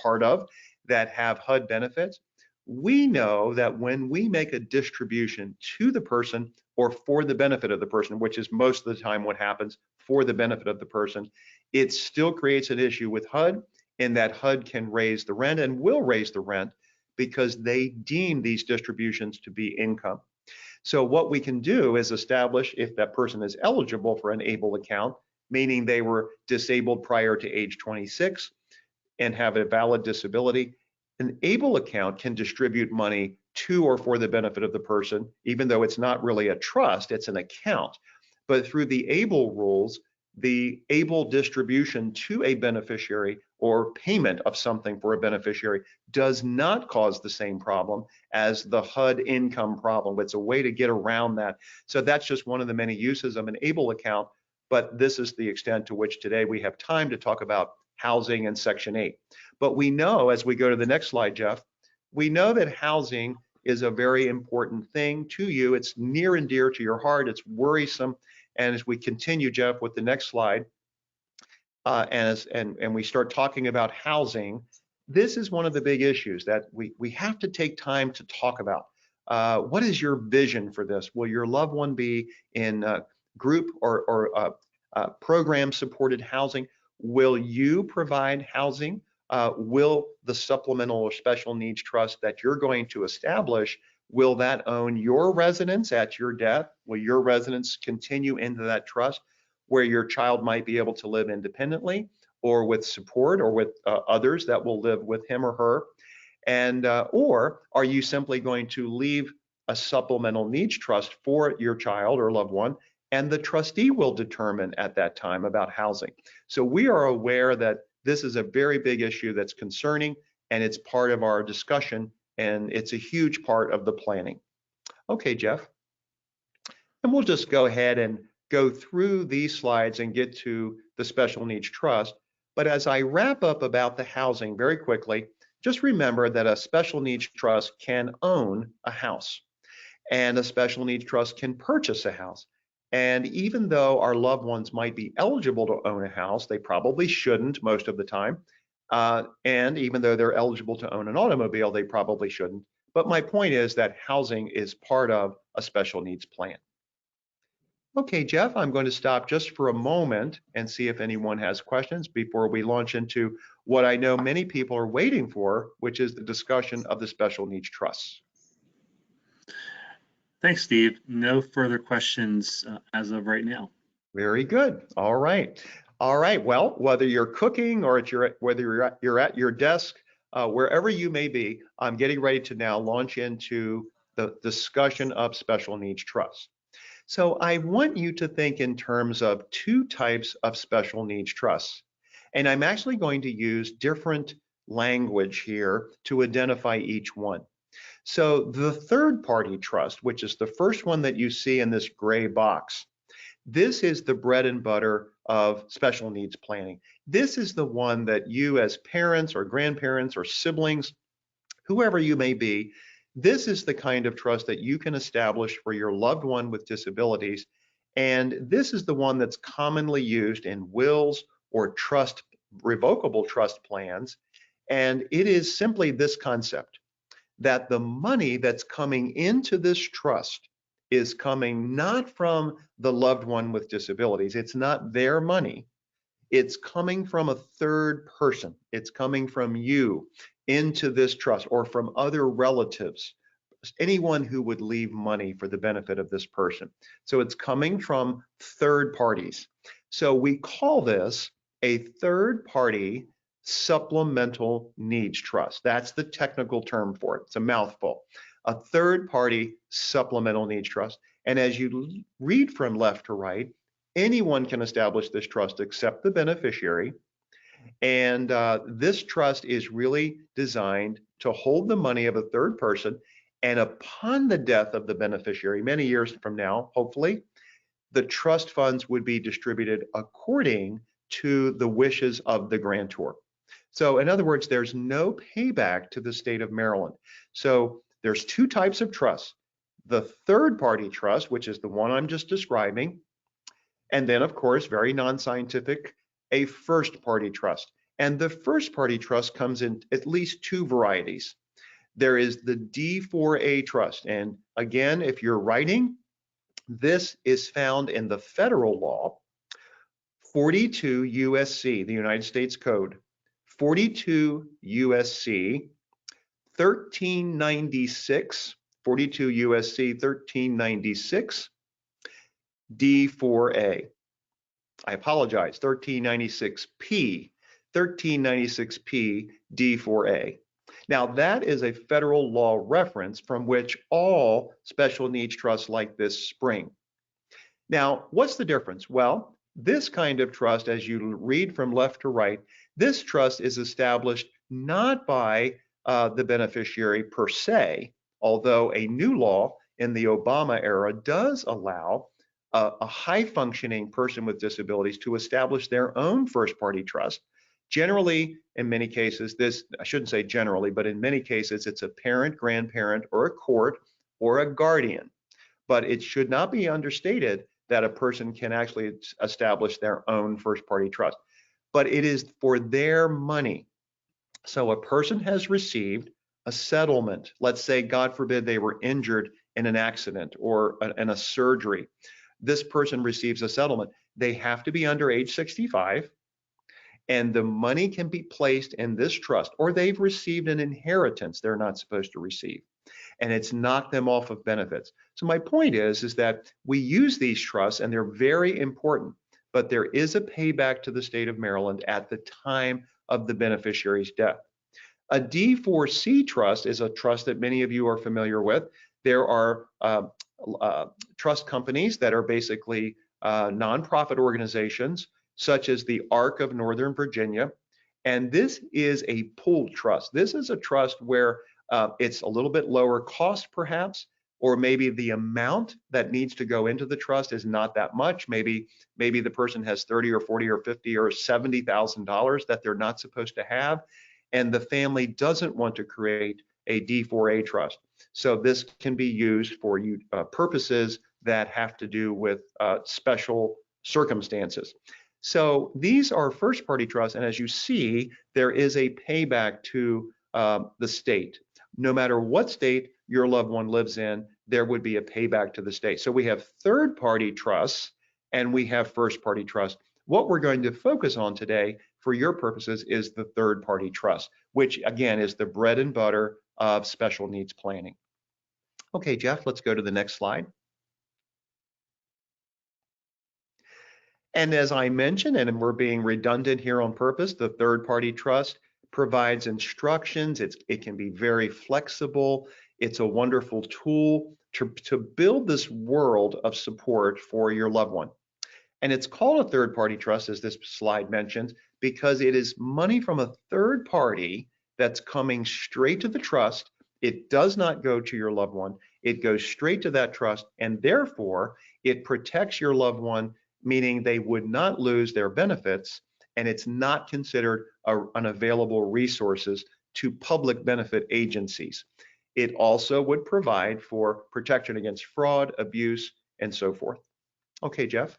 part of that have HUD benefits. We know that when we make a distribution to the person or for the benefit of the person, which is most of the time what happens for the benefit of the person, it still creates an issue with HUD, in that HUD can raise the rent and will raise the rent because they deem these distributions to be income. So what we can do is establish if that person is eligible for an ABLE account, meaning they were disabled prior to age 26 and have a valid disability. An ABLE account can distribute money to or for the benefit of the person, even though it's not really a trust, it's an account. But through the ABLE rules, the ABLE distribution to a beneficiary or payment of something for a beneficiary does not cause the same problem as the HUD income problem. It's a way to get around that. So that's just one of the many uses of an ABLE account, but this is the extent to which today we have time to talk about housing and Section 8. But we know, as we go to the next slide, Jeff, we know that housing is a very important thing to you. It's near and dear to your heart. It's worrisome. And as we continue, Jeff, with the next slide, and we start talking about housing, this is one of the big issues that we have to take time to talk about. What is your vision for this? Will your loved one be in group or program supported housing? Will you provide housing? Will the supplemental or special needs trust that you're going to establish, will that own your residence at your death? Will your residence continue into that trust where your child might be able to live independently or with support or with others that will live with him or her? And or are you simply going to leave a supplemental needs trust for your child or loved one, and the trustee will determine at that time about housing? So we are aware that this is a very big issue that's concerning, and it's part of our discussion, and it's a huge part of the planning. Okay, Jeff. And we'll just go ahead and go through these slides and get to the special needs trust. But as I wrap up about the housing very quickly, just remember that a special needs trust can own a house, and a special needs trust can purchase a house. And even though our loved ones might be eligible to own a house, they probably shouldn't most of the time. And even though they're eligible to own an automobile, they probably shouldn't. But my point is that housing is part of a special needs plan. Okay, Jeff, I'm going to stop just for a moment and see if anyone has questions before we launch into what I know many people are waiting for, which is the discussion of the special needs trusts. Thanks, Steve. No further questions as of right now. Very good. All right. All right. Well, whether you're cooking or whether you're at your desk, wherever you may be, I'm getting ready to now launch into the discussion of special needs trusts. So I want you to think in terms of two types of special needs trusts. And I'm actually going to use different language here to identify each one. So the third party trust, which is the first one that you see in this gray box, this is the bread and butter of special needs planning. This is the one that you as parents or grandparents or siblings, whoever you may be, this is the kind of trust that you can establish for your loved one with disabilities. And this is the one that's commonly used in wills or revocable trust plans. And it is simply this concept that the money that's coming into this trust is coming not from the loved one with disabilities. It's not their money. It's coming from a third person. It's coming from you into this trust or from other relatives, anyone who would leave money for the benefit of this person. So it's coming from third parties. So we call this a third party supplemental needs trust. That's the technical term for it. It's a mouthful. A third party supplemental needs trust. And as you read from left to right, anyone can establish this trust except the beneficiary. And this trust is really designed to hold the money of a third person. And upon the death of the beneficiary, many years from now, hopefully, the trust funds would be distributed according to the wishes of the grantor. So in other words, there's no payback to the state of Maryland. So there's two types of trusts. The third party trust, which is the one I'm just describing, and then of course, very non-scientific, a first party trust. And the first party trust comes in at least two varieties. There is the D4A trust. And again, if you're writing, this is found in the federal law, 42 USC, the United States Code, 42 USC 1396, 42 USC 1396, D4A. I apologize, 1396P, 1396P, D4A. Now that is a federal law reference from which all special needs trusts like this spring. Now, what's the difference? Well, this kind of trust, as you read from left to right, this trust is established not by the beneficiary per se, although a new law in the Obama era does allow a high-functioning person with disabilities to establish their own first-party trust. Generally, in many cases, I shouldn't say generally, but in many cases, it's a parent, grandparent, or a court, or a guardian. But it should not be understated that a person can actually establish their own first-party trust. But it is for their money. So a person has received a settlement. Let's say, God forbid, they were injured in an accident or in a surgery. This person receives a settlement. They have to be under age 65, and the money can be placed in this trust, or they've received an inheritance they're not supposed to receive, and it's knocked them off of benefits. So my point is that we use these trusts and they're very important, but there is a payback to the state of Maryland at the time of the beneficiary's death. A D4C trust is a trust that many of you are familiar with. There are trust companies that are basically nonprofit organizations, such as the ARC of Northern Virginia. And this is a pooled trust. This is a trust where it's a little bit lower cost, perhaps, or maybe the amount that needs to go into the trust is not that much. Maybe the person has 30 or 40 or 50 or $70,000 that they're not supposed to have, and the family doesn't want to create a D4A trust. So this can be used for purposes that have to do with special circumstances. So these are first party trusts, and as you see, there is a payback to the state. No matter what state your loved one lives in, there would be a payback to the state. So we have third party trusts and we have first party trusts. What we're going to focus on today for your purposes is the third party trust, which again is the bread and butter of special needs planning. Okay, Jeff, let's go to the next slide. And as I mentioned, and we're being redundant here on purpose, the third party trust provides instructions. It can be very flexible. It's a wonderful tool to build this world of support for your loved one. And it's called a third party trust, as this slide mentions, because it is money from a third party that's coming straight to the trust. It does not go to your loved one. It goes straight to that trust, and therefore it protects your loved one, meaning they would not lose their benefits, and it's not considered unavailable resources to public benefit agencies. It also would provide for protection against fraud, abuse, and so forth. Okay, Jeff.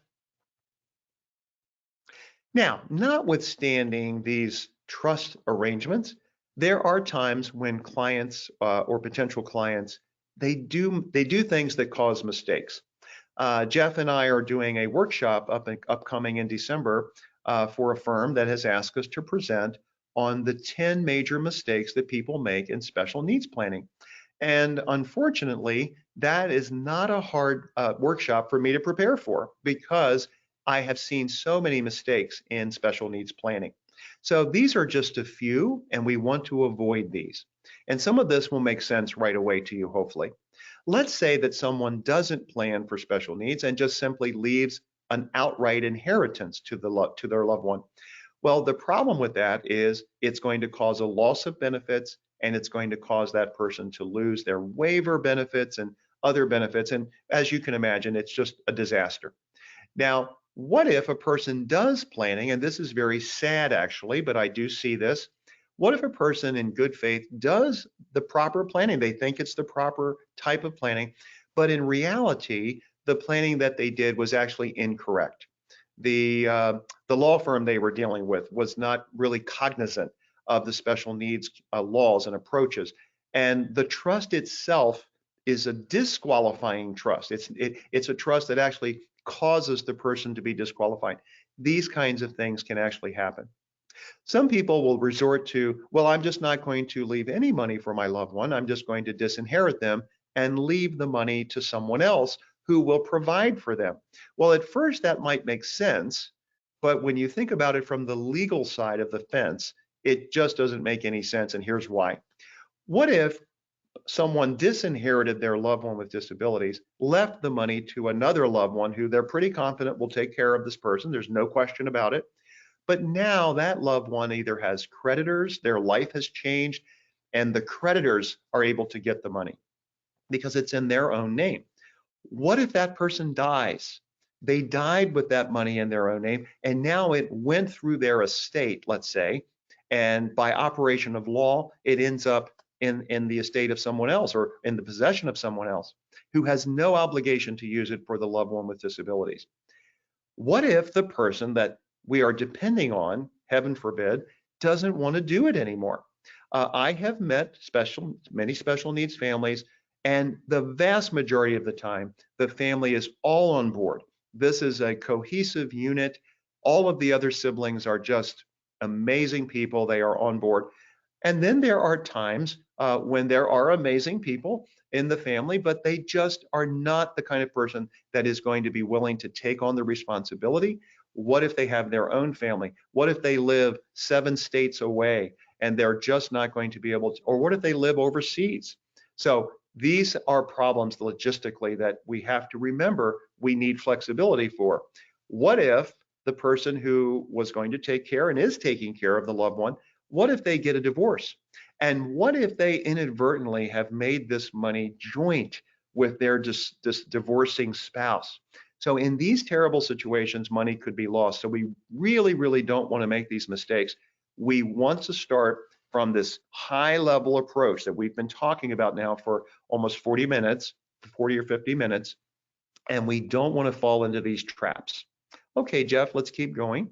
Now, notwithstanding these trust arrangements, there are times when clients or potential clients, they do things that cause mistakes. Jeff and I are doing a workshop upcoming in December for a firm that has asked us to present on the 10 major mistakes that people make in special needs planning. And unfortunately, that is not a hard workshop for me to prepare for, because I have seen so many mistakes in special needs planning. So these are just a few, and we want to avoid these. And some of this will make sense right away to you, hopefully. Let's say that someone doesn't plan for special needs and just simply leaves an outright inheritance to their loved one. Well, the problem with that is it's going to cause a loss of benefits, and it's going to cause that person to lose their waiver benefits and other benefits. And as you can imagine, it's just a disaster. Now, what if a person does planning, and this is very sad actually, but I do see this. What if a person in good faith does the proper planning? They think it's the proper type of planning, but in reality, the planning that they did was actually incorrect. The law firm they were dealing with was not really cognizant of the special needs laws and approaches, and the trust itself is a disqualifying trust. It's a trust that actually causes the person to be disqualified. These kinds of things can actually happen. Some people will resort to, well, I'm just not going to leave any money for my loved one. I'm just going to disinherit them and leave the money to someone else who will provide for them. Well, at first that might make sense, but when you think about it from the legal side of the fence, it just doesn't make any sense, and here's why. What if someone disinherited their loved one with disabilities, left the money to another loved one who they're pretty confident will take care of this person? There's no question about it. But now that loved one either has creditors, their life has changed, and the creditors are able to get the money because it's in their own name. What if that person dies? They died with that money in their own name, and now it went through their estate, let's say, and by operation of law, it ends up in the estate of someone else or in the possession of someone else who has no obligation to use it for the loved one with disabilities. What if the person that we are depending on, heaven forbid, doesn't want to do it anymore? I have met many special needs families, and the vast majority of the time, the family is all on board. This is a cohesive unit. All of the other siblings are just amazing people. They are on board. And then there are times when there are amazing people in the family, but they just are not the kind of person that is going to be willing to take on the responsibility. What if they have their own family? What if they live 7 states away and they're just not going to be able to, or what if they live overseas? So these are problems logistically that we have to remember we need flexibility for. What if the person who was going to take care and is taking care of the loved one, what if they get a divorce? And what if they inadvertently have made this money joint with their divorcing spouse? So in these terrible situations, money could be lost. So we really, really don't want to make these mistakes. We want to start from this high level approach that we've been talking about now for almost 40 minutes, 40 or 50 minutes, and we don't want to fall into these traps. Okay, Jeff, let's keep going.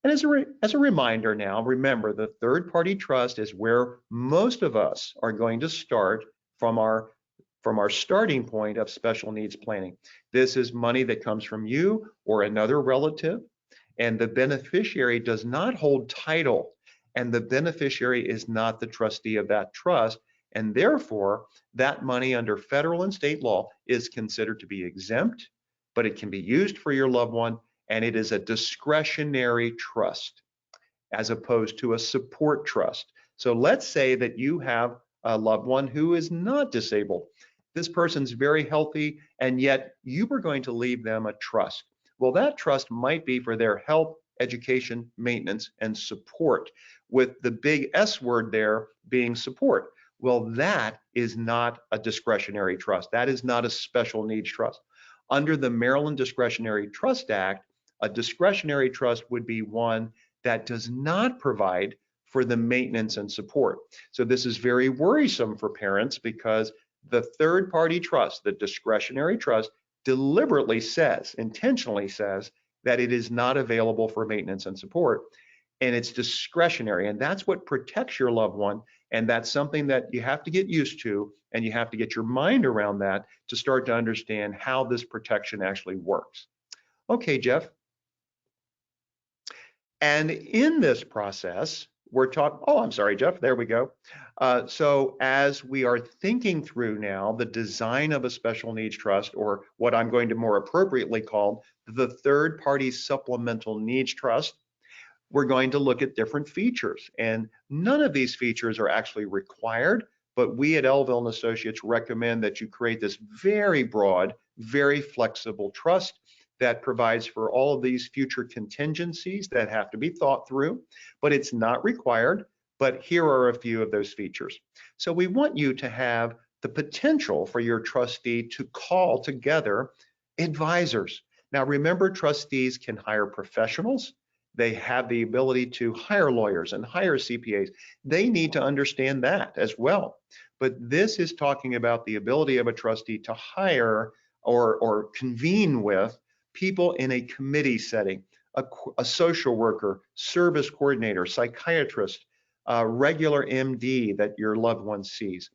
And as a reminder now, remember the third party trust is where most of us are going to start from our starting point of special needs planning. This is money that comes from you or another relative, and the beneficiary does not hold title, and the beneficiary is not the trustee of that trust, and therefore that money under federal and state law is considered to be exempt, but it can be used for your loved one, and it is a discretionary trust as opposed to a support trust. So let's say that you have a loved one who is not disabled. This person's very healthy, and yet you were going to leave them a trust. Well, that trust might be for their health, education, maintenance, and support, with the big S word there being support. Well, that is not a discretionary trust. That is not a special needs trust. Under the Maryland Discretionary Trust Act, a discretionary trust would be one that does not provide for the maintenance and support. So this is very worrisome for parents because the third party trust, the discretionary trust, deliberately says, intentionally says, that it is not available for maintenance and support. And it's discretionary. And that's what protects your loved one. And that's something that you have to get used to, and you have to get your mind around that to start to understand how this protection actually works. Okay, Jeff. And in this process, we're talking, oh, I'm sorry, Jeff, there we go. So as we are thinking through now the design of a special needs trust, or what I'm going to more appropriately call the third party supplemental needs trust, we're going to look at different features. And none of these features are actually required, but we at Elville and Associates recommend that you create this very broad, very flexible trust that provides for all of these future contingencies that have to be thought through, but it's not required. But here are a few of those features. So we want you to have the potential for your trustee to call together advisors. Now remember, trustees can hire professionals. They have the ability to hire lawyers and hire CPAs. They need to understand that as well. But this is talking about the ability of a trustee to hire or convene with people in a committee setting, a social worker, service coordinator, psychiatrist, regular MD that your loved one sees,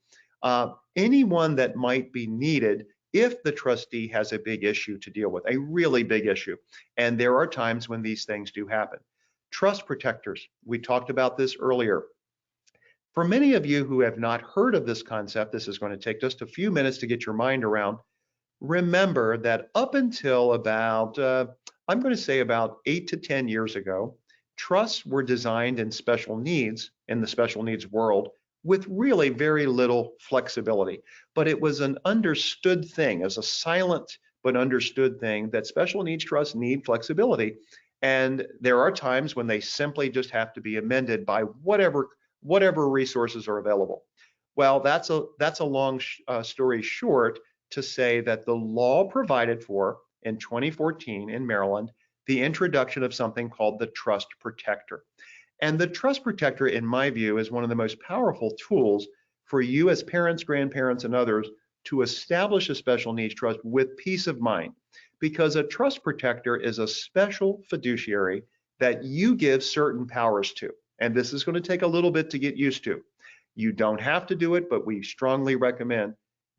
anyone that might be needed if the trustee has a big issue to deal with, a really big issue. And there are times when these things do happen. Trust protectors, we talked about this earlier. For many of you who have not heard of this concept, this is going to take just a few minutes to get your mind around. Remember that up until about, I'm going to say about 8 to 10 years ago, trusts were designed in special needs, in the special needs world, with really very little flexibility. But it was an understood thing, as a silent but understood thing, that special needs trusts need flexibility. And there are times when they simply just have to be amended by whatever resources are available. Well, that's a long story short to say that the law provided for in 2014 in Maryland the introduction of something called the trust protector. And the trust protector, in my view, is one of the most powerful tools for you as parents, grandparents, and others to establish a special needs trust with peace of mind. Because a trust protector is a special fiduciary that you give certain powers to. And this is going to take a little bit to get used to. You don't have to do it, but we strongly recommend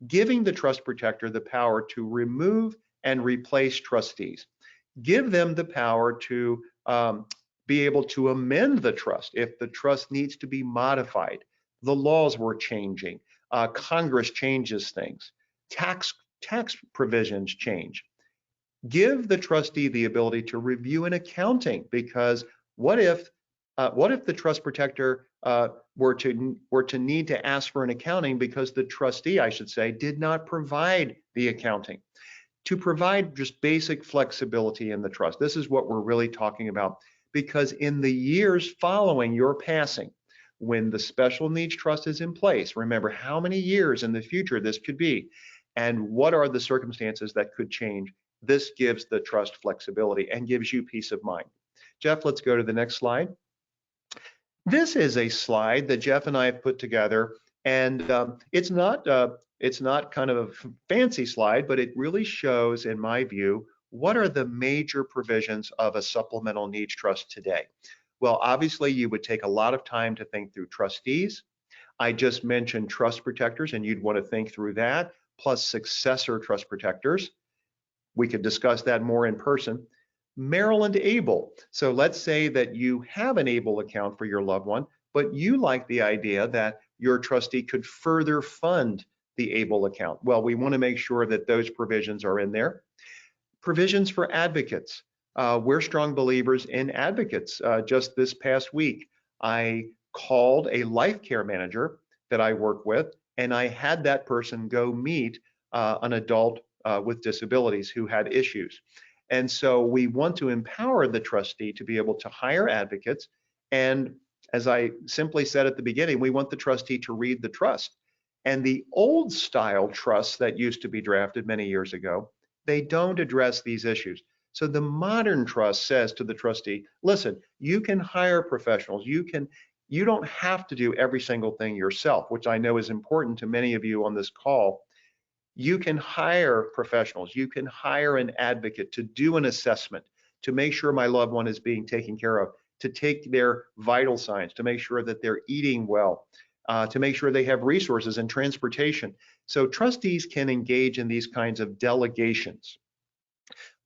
giving the trust protector the power to remove and replace trustees. Give them the power to be able to amend the trust if the trust needs to be modified. The laws were changing. Congress changes things. Tax provisions change. Give the trustee the ability to review an accounting, because what if the trust protector were to need to ask for an accounting because the trustee, I should say, did not provide the accounting? To provide just basic flexibility in the trust. This is what we're really talking about, because in the years following your passing, when the special needs trust is in place, remember how many years in the future this could be, and what are the circumstances that could change. This gives the trust flexibility and gives you peace of mind. Jeff, let's go to the next slide. This is a slide that Jeff and I have put together, and it's not kind of a fancy slide, but it really shows, in my view, what are the major provisions of a supplemental needs trust today. Well, obviously, you would take a lot of time to think through trustees. I just mentioned trust protectors, and you'd want to think through that, plus successor trust protectors. We could discuss that more in person. Maryland Able. So let's say that you have an Able account for your loved one, but you like the idea that your trustee could further fund the Able account. Well, we want to make sure that those provisions are in there. Provisions for advocates. We're strong believers in advocates. Just this past week, I called a life care manager that I work with, and I had that person go meet an adult with disabilities who had issues. And so we want to empower the trustee to be able to hire advocates. And as I simply said at the beginning, we want the trustee to read the trust. And the old style trusts that used to be drafted many years ago, they don't address these issues. So the modern trust says to the trustee, listen, you can hire professionals. You don't have to do every single thing yourself, which I know is important to many of you on this call. You can hire professionals. You can hire an advocate to do an assessment, to make sure my loved one is being taken care of, to take their vital signs, to make sure that they're eating well, to make sure they have resources and transportation. So trustees can engage in these kinds of delegations.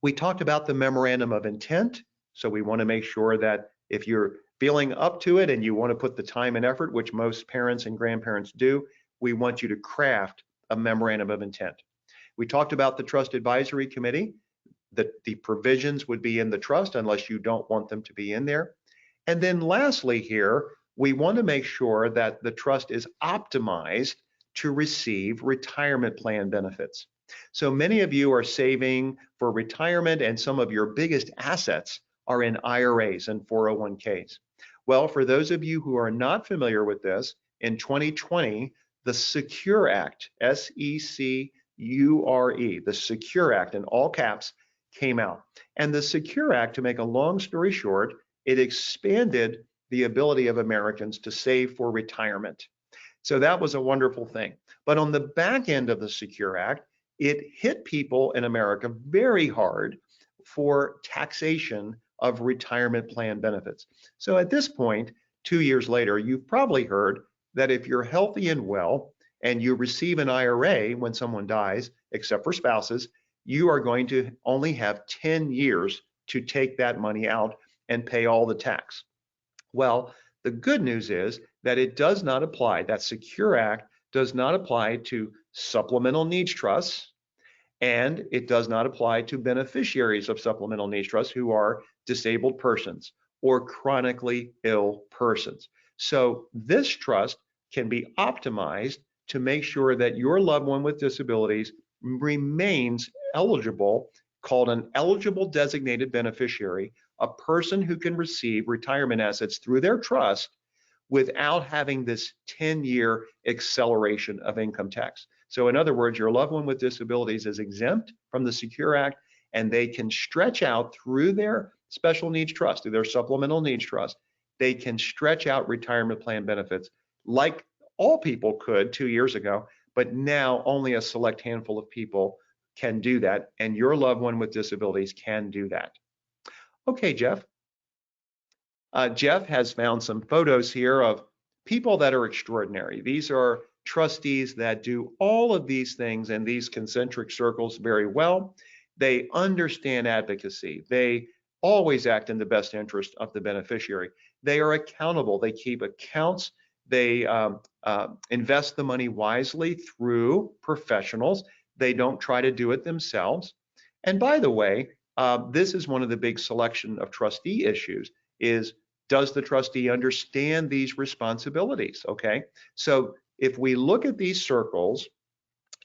We talked about the memorandum of intent. So we want to make sure that if you're feeling up to it and you want to put the time and effort, which most parents and grandparents do, we want you to craft a memorandum of intent. We talked about the trust advisory committee, that the provisions would be in the trust unless you don't want them to be in there. And then lastly here, we want to make sure that the trust is optimized to receive retirement plan benefits. So many of you are saving for retirement, and some of your biggest assets are in IRAs and 401ks. Well, for those of you who are not familiar with this, in 2020, the Secure Act, S-E-C-U-R-E, the Secure Act in all caps came out. And the Secure Act, to make a long story short, it expanded the ability of Americans to save for retirement. So that was a wonderful thing. But on the back end of the Secure Act, it hit people in America very hard for taxation of retirement plan benefits. So at this point, 2 years later, you've probably heard that if you're healthy and well and you receive an IRA when someone dies, except for spouses, you are going to only have 10 years to take that money out and pay all the tax. Well, the good news is that it does not apply, that Secure Act does not apply to supplemental needs trusts, and it does not apply to beneficiaries of supplemental needs trusts who are disabled persons or chronically ill persons. So this trust can be optimized to make sure that your loved one with disabilities remains eligible, called an eligible designated beneficiary, a person who can receive retirement assets through their trust without having this 10-year acceleration of income tax. So in other words, your loved one with disabilities is exempt from the Secure Act, and they can stretch out through their special needs trust, through their supplemental needs trust. They can stretch out retirement plan benefits like all people could 2 years ago, but now only a select handful of people can do that, and your loved one with disabilities can do that. Okay, Jeff. Jeff has found some photos here of people that are extraordinary. These are trustees that do all of these things in these concentric circles very well. They understand advocacy. They always act in the best interest of the beneficiary. They are accountable. They keep accounts. They invest the money wisely through professionals. They don't try to do it themselves. And by the way, this is one of the big selection of trustee issues is, does the trustee understand these responsibilities? Okay, so if we look at these circles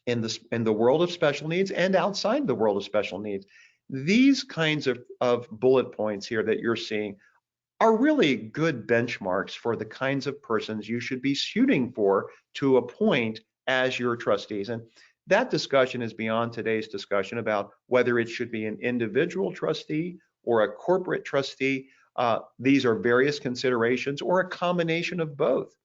in the world of special needs and outside the world of special needs, these kinds of bullet points here that you're seeing are really good benchmarks for the kinds of persons you should be shooting for to appoint as your trustees. And that discussion is beyond today's discussion about whether it should be an individual trustee or a corporate trustee. These are various considerations or a combination of both.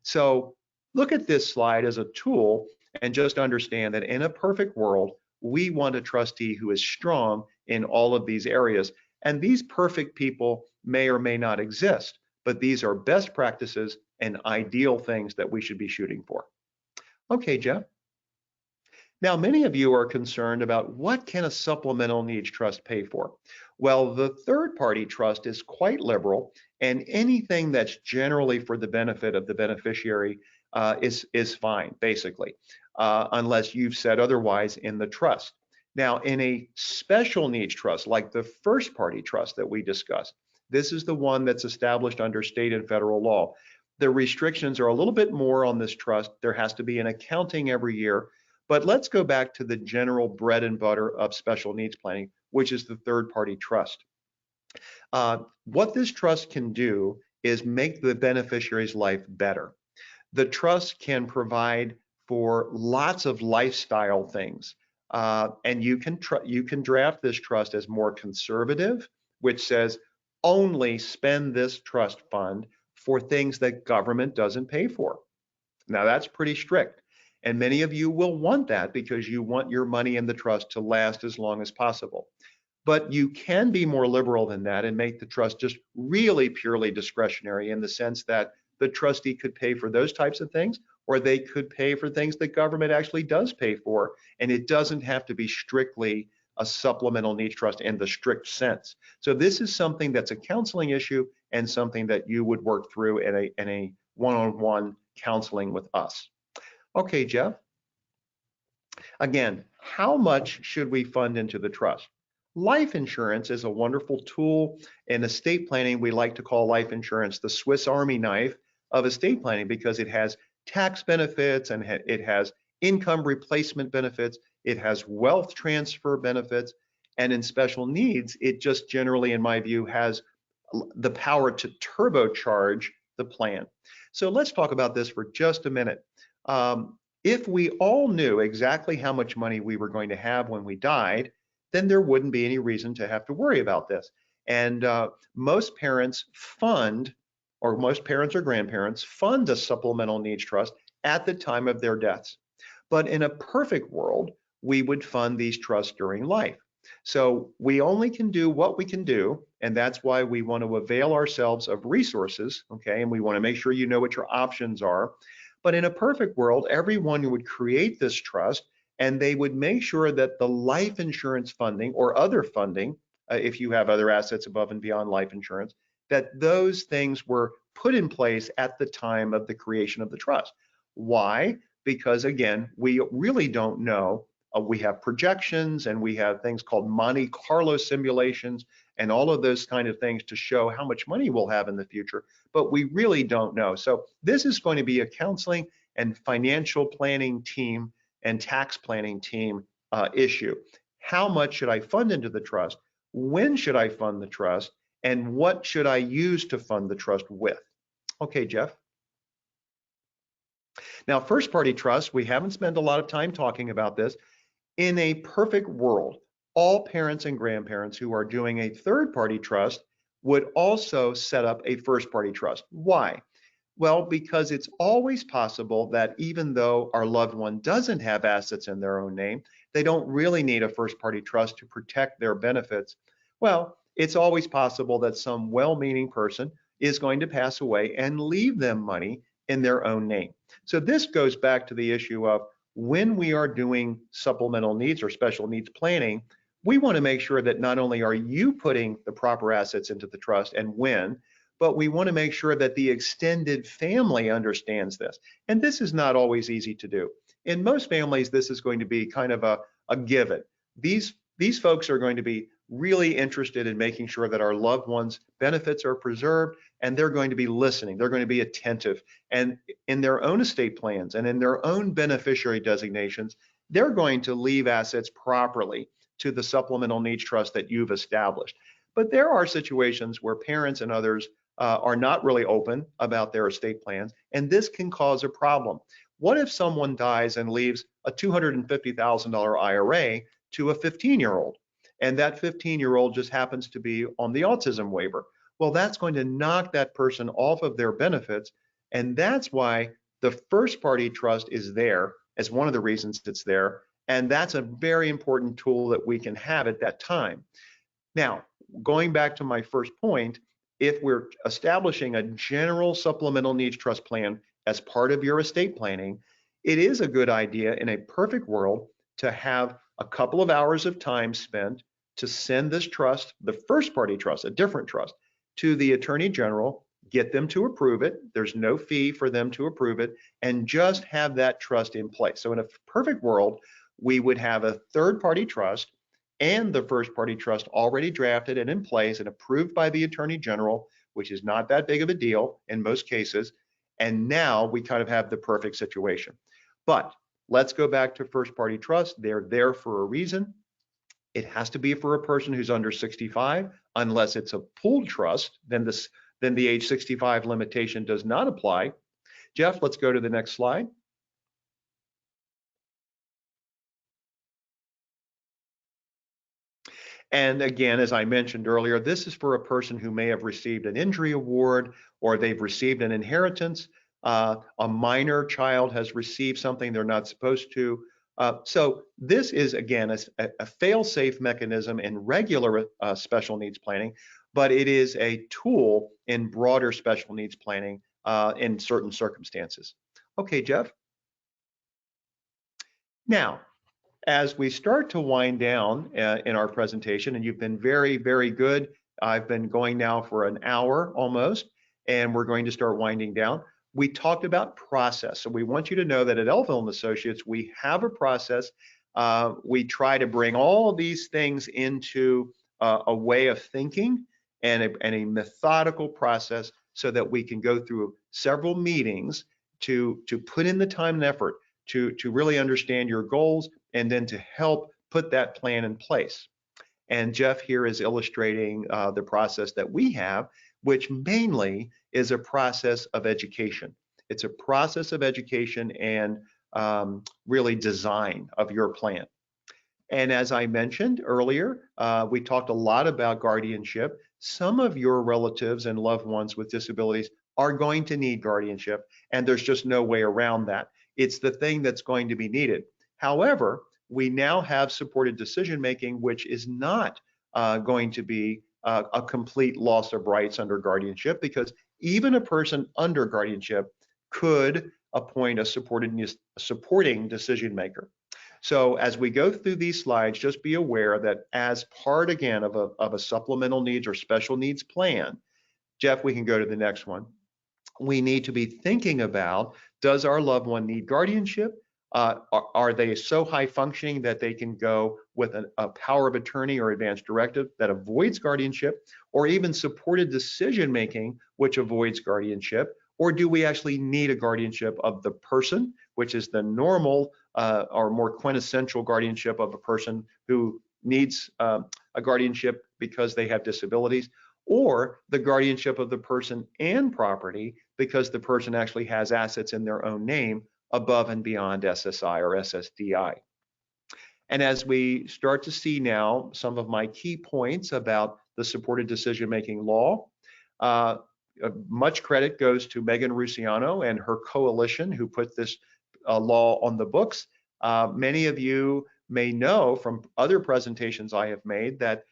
So look at this slide as a tool and just understand that in a perfect world, we want a trustee who is strong in all of these areas. And these perfect people may or may not exist, but these are best practices and ideal things that we should be shooting for. Okay, Jeff. Now, many of you are concerned about what can a supplemental needs trust pay for? Well, the third-party trust is quite liberal, and anything that's generally for the benefit of the beneficiary is fine, basically, unless you've said otherwise in the trust. Now, in a special needs trust, like the first-party trust that we discussed, this is the one that's established under state and federal law. The restrictions are a little bit more on this trust. There has to be an accounting every year. But let's go back to the general bread and butter of special needs planning, which is the third-party trust. What this trust can do is make the beneficiary's life better. The trust can provide for lots of lifestyle things, and you can draft this trust as more conservative, which says only spend this trust fund for things that government doesn't pay for. Now that's pretty strict. And many of you will want that because you want your money in the trust to last as long as possible. But you can be more liberal than that and make the trust just really purely discretionary in the sense that the trustee could pay for those types of things, or they could pay for things that government actually does pay for. And it doesn't have to be strictly a supplemental needs trust in the strict sense. So this is something that's a counseling issue and something that you would work through in a one-on-one counseling with us. Okay, Jeff. Again, how much should we fund into the trust? Life insurance is a wonderful tool. In estate planning, we like to call life insurance the Swiss Army knife of estate planning because it has tax benefits and it has income replacement benefits. It has wealth transfer benefits. And in special needs, it just generally, in my view, has the power to turbocharge the plan. So let's talk about this for just a minute. If we all knew exactly how much money we were going to have when we died, then there wouldn't be any reason to have to worry about this. And most parents or grandparents fund a supplemental needs trust at the time of their deaths. But in a perfect world, we would fund these trusts during life. So we only can do what we can do, and that's why we want to avail ourselves of resources, okay? And we want to make sure you know what your options are. But in a perfect world, everyone would create this trust and they would make sure that the life insurance funding or other funding, if you have other assets above and beyond life insurance, that those things were put in place at the time of the creation of the trust. Why? Because again, we really don't know. We have projections and we have things called Monte Carlo simulations and all of those kind of things to show how much money we'll have in the future, but we really don't know. So this is going to be a counseling and financial planning team and tax planning team issue. How much should I fund into the trust? When should I fund the trust? And what should I use to fund the trust with? Okay, Jeff. Now, first party trust, we haven't spent a lot of time talking about this. In a perfect world, all parents and grandparents who are doing a third-party trust would also set up a first-party trust. Why? Well, because it's always possible that even though our loved one doesn't have assets in their own name, they don't really need a first-party trust to protect their benefits. Well, it's always possible that some well-meaning person is going to pass away and leave them money in their own name. So this goes back to the issue of when we are doing supplemental needs or special needs planning, we want to make sure that not only are you putting the proper assets into the trust and when, but we want to make sure that the extended family understands this. And this is not always easy to do. In most families, this is going to be kind of a given. These folks are going to be really interested in making sure that our loved ones' benefits are preserved, and they're going to be listening. They're going to be attentive. And in their own estate plans and in their own beneficiary designations, they're going to leave assets properly to the supplemental needs trust that you've established. But there are situations where parents and others are not really open about their estate plans, and this can cause a problem. What if someone dies and leaves a $250,000 IRA to a 15-year-old, and that 15-year-old just happens to be on the autism waiver? Well, that's going to knock that person off of their benefits, and that's why the first party trust is there as one of the reasons it's there, and that's a very important tool that we can have at that time. Now, going back to my first point, if we're establishing a general supplemental needs trust plan as part of your estate planning, it is a good idea in a perfect world to have a couple of hours of time spent to send this trust, the first party trust, a different trust, to the Attorney General, get them to approve it. There's no fee for them to approve it, and just have that trust in place. So in a perfect world, we would have a third party trust and the first party trust already drafted and in place and approved by the Attorney General, which is not that big of a deal in most cases. And now we kind of have the perfect situation. But let's go back to first party trust. They're there for a reason. It has to be for a person who's under 65, unless it's a pooled trust, then the age 65 limitation does not apply. Jeff, let's go to the next slide. And again, as I mentioned earlier, this is for a person who may have received an injury award or they've received an inheritance. A minor child has received something they're not supposed to. So this is, again, a fail-safe mechanism in regular special needs planning, but it is a tool in broader special needs planning in certain circumstances. Okay, Jeff. Now, as we start to wind down in our presentation, and you've been very, very good. I've been going now for an hour almost, and we're going to start winding down. We talked about process. So we want you to know that at Elville and Associates, we have a process. We try to bring all these things into a way of thinking and a methodical process so that we can go through several meetings to put in the time and effort to really understand your goals and then to help put that plan in place. And Jeff here is illustrating the process that we have, which mainly is a process of education. It's a process of education and really design of your plan. And as I mentioned earlier, we talked a lot about guardianship. Some of your relatives and loved ones with disabilities are going to need guardianship, and there's just no way around that. It's the thing that's going to be needed. However, we now have supported decision making, which is not going to be a complete loss of rights under guardianship, because even a person under guardianship could appoint a supporting decision maker. So as we go through these slides, just be aware that as part, again, of a supplemental needs or special needs plan, Jeff, we can go to the next one. We need to be thinking about, does our loved one need guardianship? Are they so high functioning that they can go with a power of attorney or advance directive that avoids guardianship, or even supported decision making, which avoids guardianship? Or do we actually need a guardianship of the person, which is the normal or more quintessential guardianship of a person who needs a guardianship because they have disabilities, or the guardianship of the person and property because the person actually has assets in their own name above and beyond SSI or SSDI. And as we start to see now some of my key points about the supported decision-making law, much credit goes to Megan Rusiano and her coalition who put this law on the books. Many of you may know from other presentations I have made that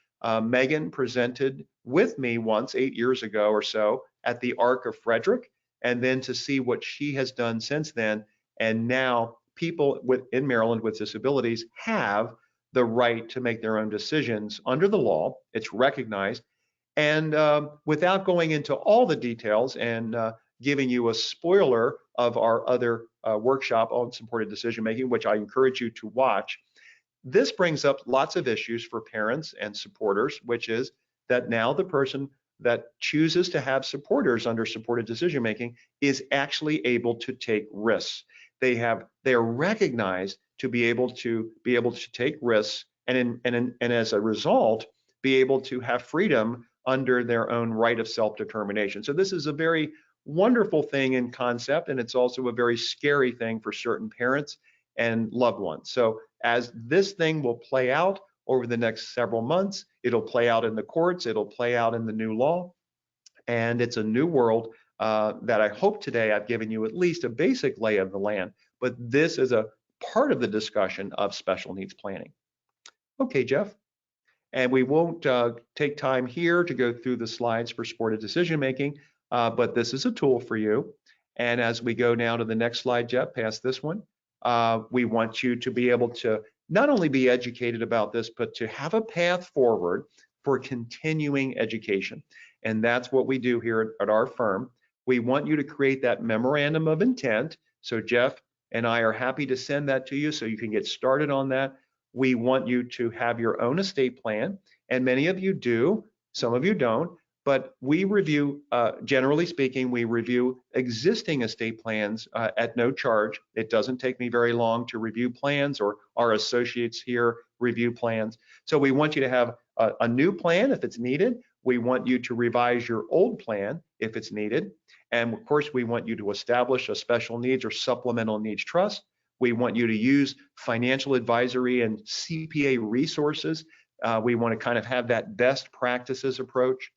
Megan presented with me once 8 years ago or so at the arc of Frederick, and then to see what she has done since then. And now people in Maryland with disabilities have the right to make their own decisions under the law. It's recognized. And without going into all the details and giving you a spoiler of our other workshop on supported decision making, which I encourage you to watch, this brings up lots of issues for parents and supporters, which is that now the person that chooses to have supporters under supported decision making is actually able to take risks. They are recognized to be able to take risks, and as a result, be able to have freedom under their own right of self-determination. So this is a very wonderful thing in concept, and it's also a very scary thing for certain parents and loved ones. So as this thing will play out over the next several months, it'll play out in the courts, it'll play out in the new law, and it's a new world that I hope today I've given you at least a basic lay of the land, but this is a part of the discussion of special needs planning. Okay, Jeff. And we won't take time here to go through the slides for supported decision making, but this is a tool for you. And as we go now to the next slide, Jeff, past this one, we want you to be able to not only be educated about this, but to have a path forward for continuing education. And that's what we do here at our firm. We want you to create that memorandum of intent. So Jeff and I are happy to send that to you so you can get started on that. We want you to have your own estate plan, and many of you do, some of you don't, but we review, generally speaking, we review existing estate plans at no charge. It doesn't take me very long to review plans, or our associates here review plans. So we want you to have a new plan if it's needed. We want you to revise your old plan if it's needed. And of course, we want you to establish a special needs or supplemental needs trust. We want you to use financial advisory and CPA resources. We want to kind of have that best practices approach.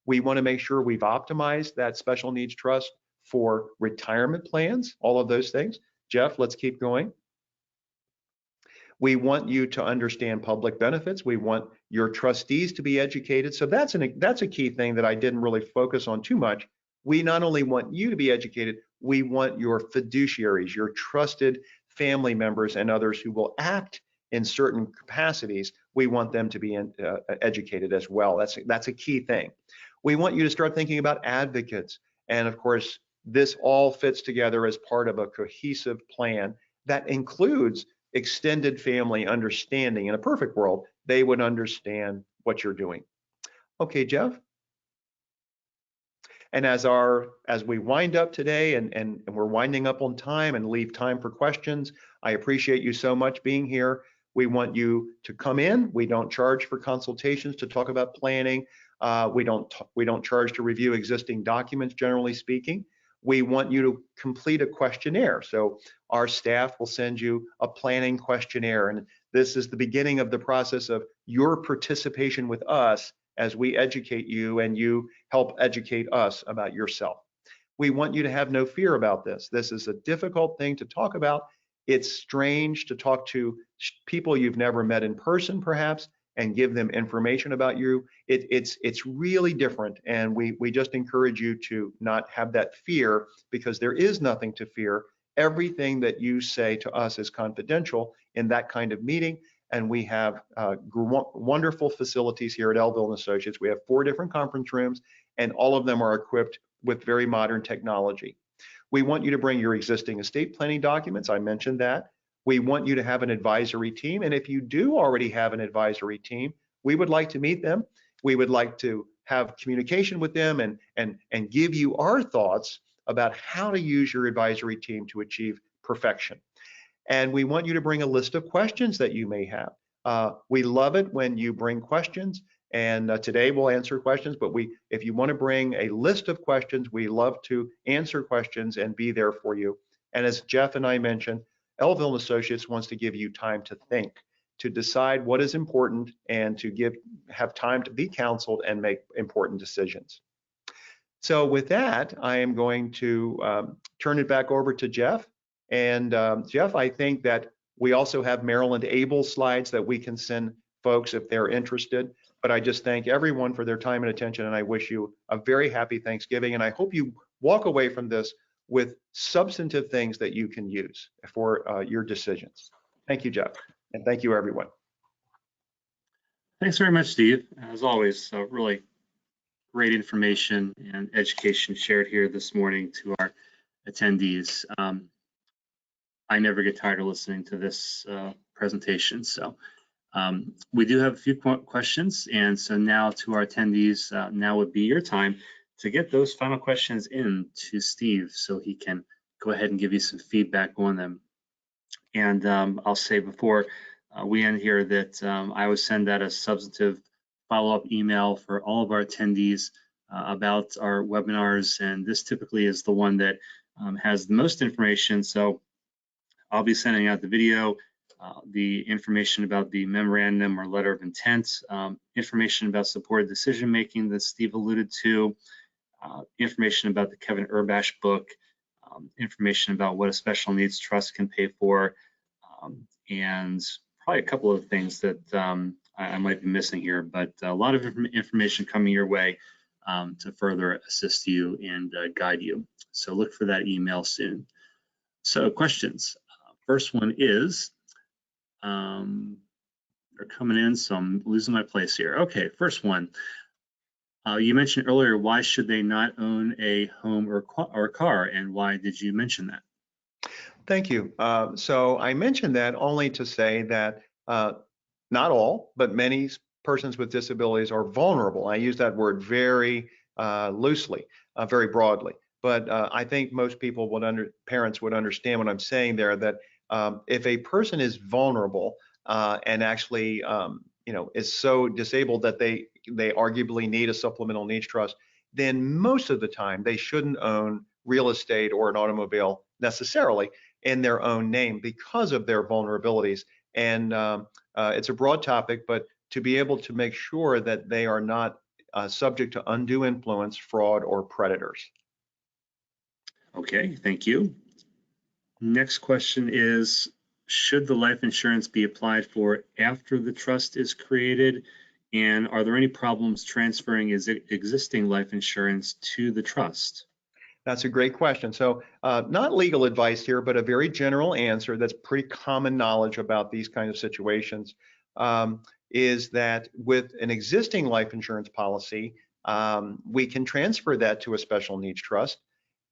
We want to make sure we've optimized that special needs trust for retirement plans, all of those things. Jeff, let's keep going. We want you to understand public benefits. We want your trustees to be educated. So that's a key thing that I didn't really focus on too much. We not only want you to be educated, we want your fiduciaries, your trusted family members and others who will act in certain capacities. We want them to be educated as well. That's a key thing. We want you to start thinking about advocates. And of course, this all fits together as part of a cohesive plan that includes extended family understanding. In a perfect world, they would understand what you're doing. Okay, Jeff. And as we wind up today and we're winding up on time and leave time for questions, I appreciate you so much being here. We want you to come in. We don't charge for consultations to talk about planning. We don't charge to review existing documents, generally speaking. We want you to complete a questionnaire. So our staff will send you a planning questionnaire, and this is the beginning of the process of your participation with us as we educate you and you help educate us about yourself. We want you to have no fear about this. This is a difficult thing to talk about. It's strange to talk to people you've never met in person, perhaps, and give them information about you. It's really different, and we just encourage you to not have that fear, because there is nothing to fear. Everything that you say to us is confidential in that kind of meeting. And we have wonderful facilities here at Elville and Associates. We have 4 different conference rooms, and all of them are equipped with very modern technology. We want you to bring your existing estate planning documents. I mentioned that. We want you to have an advisory team. And if you do already have an advisory team, we would like to meet them. We would like to have communication with them and give you our thoughts about how to use your advisory team to achieve perfection. And we want you to bring a list of questions that you may have. We love it when you bring questions, and today we'll answer questions, but if you want to bring a list of questions, we love to answer questions and be there for you. And as Jeff and I mentioned, Elville and Associates wants to give you time to think, to decide what is important, and to have time to be counseled and make important decisions. So with that, I am going to turn it back over to Jeff. And Jeff, I think that we also have Maryland Able slides that we can send folks if they're interested. but I just thank everyone for their time and attention, and I wish you a very happy Thanksgiving. And I hope you walk away from this with substantive things that you can use for your decisions. Thank you, Jeff, and thank you, everyone. Thanks very much, Steve. As always, really great information and education shared here this morning to our attendees. I never get tired of listening to this presentation. So we do have a few questions. And so now to our attendees, now would be your time to get those final questions in to Steve so he can go ahead and give you some feedback on them. And I'll say before we end here that I would send out a substantive follow-up email for all of our attendees about our webinars. And this typically is the one that has the most information. So I'll be sending out the video, the information about the memorandum or letter of intent, information about supported decision-making that Steve alluded to, information about the Kevin Urbash book, information about what a special needs trust can pay for, and probably a couple of things that I might be missing here, but a lot of information coming your way to further assist you and guide you. So look for that email soon. So questions. First one is, they're coming in, so I'm losing my place here. Okay, first one. You mentioned earlier, why should they not own a home or car, and why did you mention that? Thank you. So I mentioned that only to say that not all, but many persons with disabilities are vulnerable. I use that word very loosely, very broadly. But I think most people parents would understand what I'm saying there, that if a person is vulnerable and actually is so disabled that they arguably need a supplemental needs trust, then most of the time they shouldn't own real estate or an automobile necessarily in their own name because of their vulnerabilities. And it's a broad topic, but to be able to make sure that they are not subject to undue influence, fraud, or predators. Okay, thank you. Next question is, should the life insurance be applied for after the trust is created? And are there any problems transferring existing life insurance to the trust? That's a great question. So not legal advice here, but a very general answer that's pretty common knowledge about these kinds of situations is that with an existing life insurance policy, we can transfer that to a special needs trust.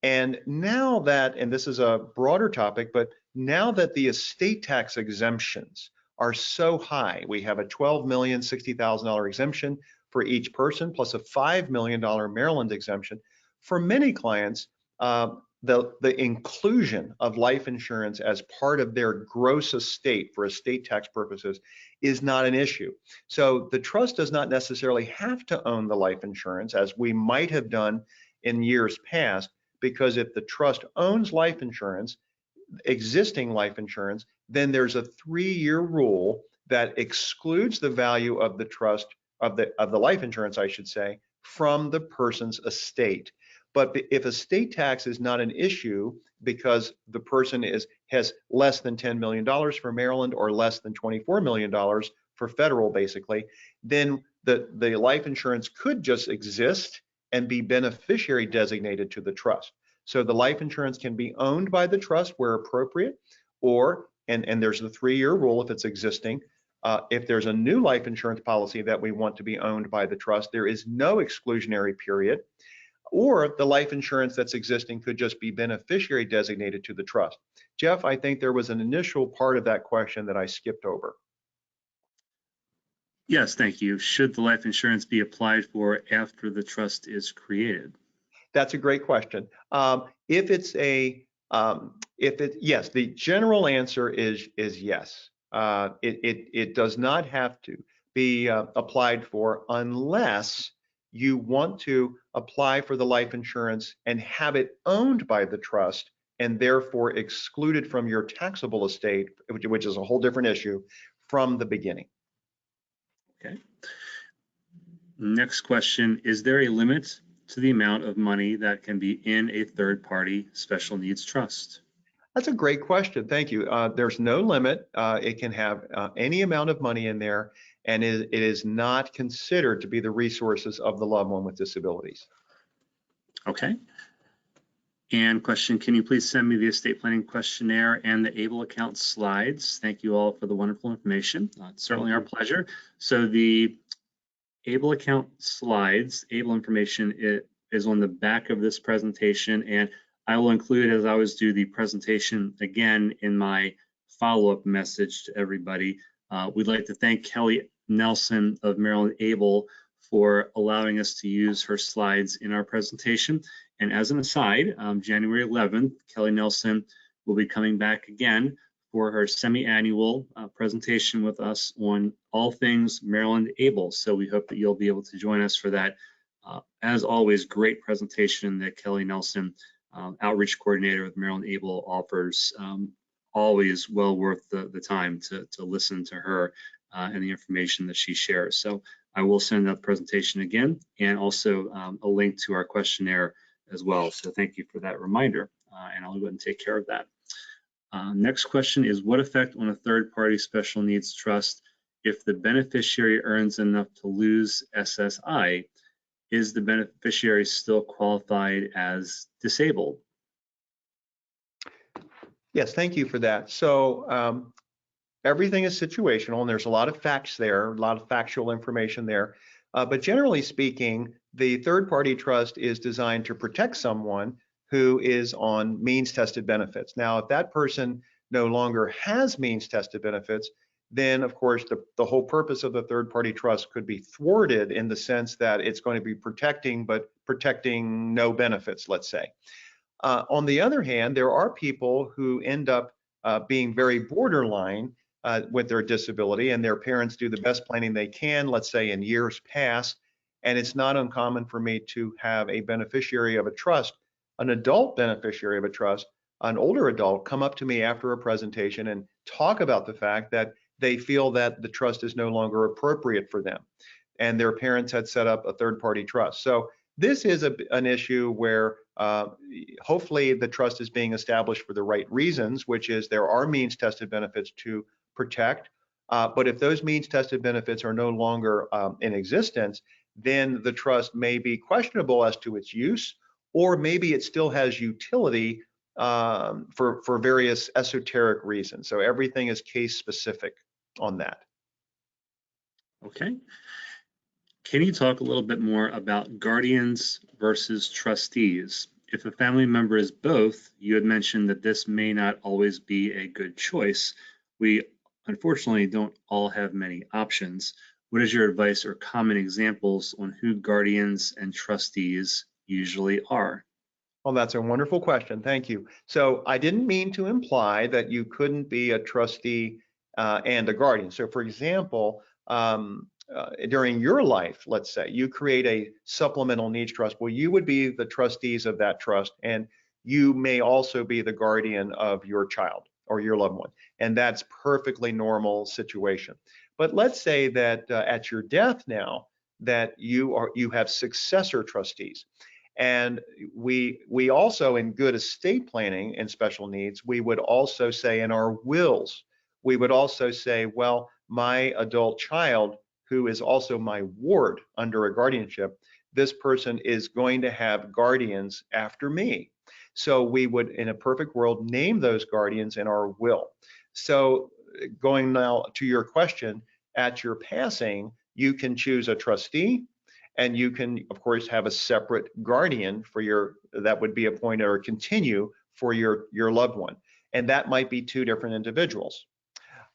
And now that, and this is a broader topic, but now that the estate tax exemptions are so high, we have a $12,060,000 exemption for each person, plus a $5 million Maryland exemption. For many clients, the inclusion of life insurance as part of their gross estate for estate tax purposes is not an issue. So the trust does not necessarily have to own the life insurance as we might have done in years past, because if the trust owns life insurance, existing life insurance, then there's a 3-year rule that excludes the value of the trust of the life insurance, I should say, from the person's estate. But if estate tax is not an issue because the person has less than $10 million for Maryland or less than $24 million for federal, basically, then the life insurance could just exist and be beneficiary designated to the trust. So the life insurance can be owned by the trust where appropriate, or, and there's the 3-year rule if it's existing. If there's a new life insurance policy that we want to be owned by the trust, there is no exclusionary period. Or the life insurance that's existing could just be beneficiary designated to the trust. Jeff, I think there was an initial part of that question that I skipped over. Yes, thank you. Should the life insurance be applied for after the trust is created? That's a great question. Yes, the general answer is yes. It does not have to be applied for unless you want to apply for the life insurance and have it owned by the trust and therefore excluded from your taxable estate, which is a whole different issue, from the beginning. Okay. Next question, is there a limit to the amount of money that can be in a third-party special needs trust? That's a great question. Thank you. There's no limit. It can have any amount of money in there. and it is not considered to be the resources of the loved one with disabilities. Okay. And question, can you please send me the estate planning questionnaire and the ABLE account slides? Thank you all for the wonderful information. It's certainly our pleasure. So the ABLE account slides, ABLE information, it is on the back of this presentation, and I will include, as I always do, the presentation again in my follow-up message to everybody. We'd like to thank Kelly Nelson of Maryland ABLE for allowing us to use her slides in our presentation. And as an aside, January 11th, Kelly Nelson will be coming back again for her semi-annual presentation with us on all things Maryland ABLE. So we hope that you'll be able to join us for that. As always, great presentation that Kelly Nelson, outreach coordinator with Maryland ABLE, offers. Always well worth the time to listen to her and the information that she shares. So I will send that presentation again, and also a link to our questionnaire as well. So thank you for that reminder, and I'll go ahead and take care of that. Next question is, what effect on a third-party special needs trust if the beneficiary earns enough to lose SSI? Is the beneficiary still qualified as disabled? Yes, thank you for that. So everything is situational, and there's a lot of facts there, a lot of factual information there. But generally speaking, the third-party trust is designed to protect someone who is on means-tested benefits. Now, if that person no longer has means-tested benefits, then of course the whole purpose of the third-party trust could be thwarted in the sense that it's going to be protecting, but protecting no benefits, let's say. On the other hand, there are people who end up being very borderline with their disability, and their parents do the best planning they can, let's say in years past, and it's not uncommon for me to have a beneficiary of a trust, an adult beneficiary of a trust, an older adult, come up to me after a presentation and talk about the fact that they feel that the trust is no longer appropriate for them, and their parents had set up a third-party trust. So this is an issue where hopefully the trust is being established for the right reasons, which is there are means-tested benefits to protect. But if those means-tested benefits are no longer in existence, then the trust may be questionable as to its use, or maybe it still has utility for various esoteric reasons. So everything is case specific on that. Okay. Can you talk a little bit more about guardians versus trustees? If a family member is both, you had mentioned that this may not always be a good choice. We unfortunately don't all have many options. What is your advice or common examples on who guardians and trustees usually are? Well, that's a wonderful question. Thank you. So I didn't mean to imply that you couldn't be a trustee and a guardian. So for example, during your life, let's say you create a supplemental needs trust, well, you would be the trustees of that trust, and you may also be the guardian of your child or your loved one. And that's perfectly normal situation. But let's say that at your death now, that you have successor trustees. And we also, in good estate planning and special needs, we would also say in our wills, we would also say, well, my adult child, who is also my ward under a guardianship, this person is going to have guardians after me. So we would, in a perfect world, name those guardians in our will. So going now to your question, at your passing, you can choose a trustee, and you can, of course, have a separate guardian for that would be appointed or continue for your loved one. And that might be two different individuals.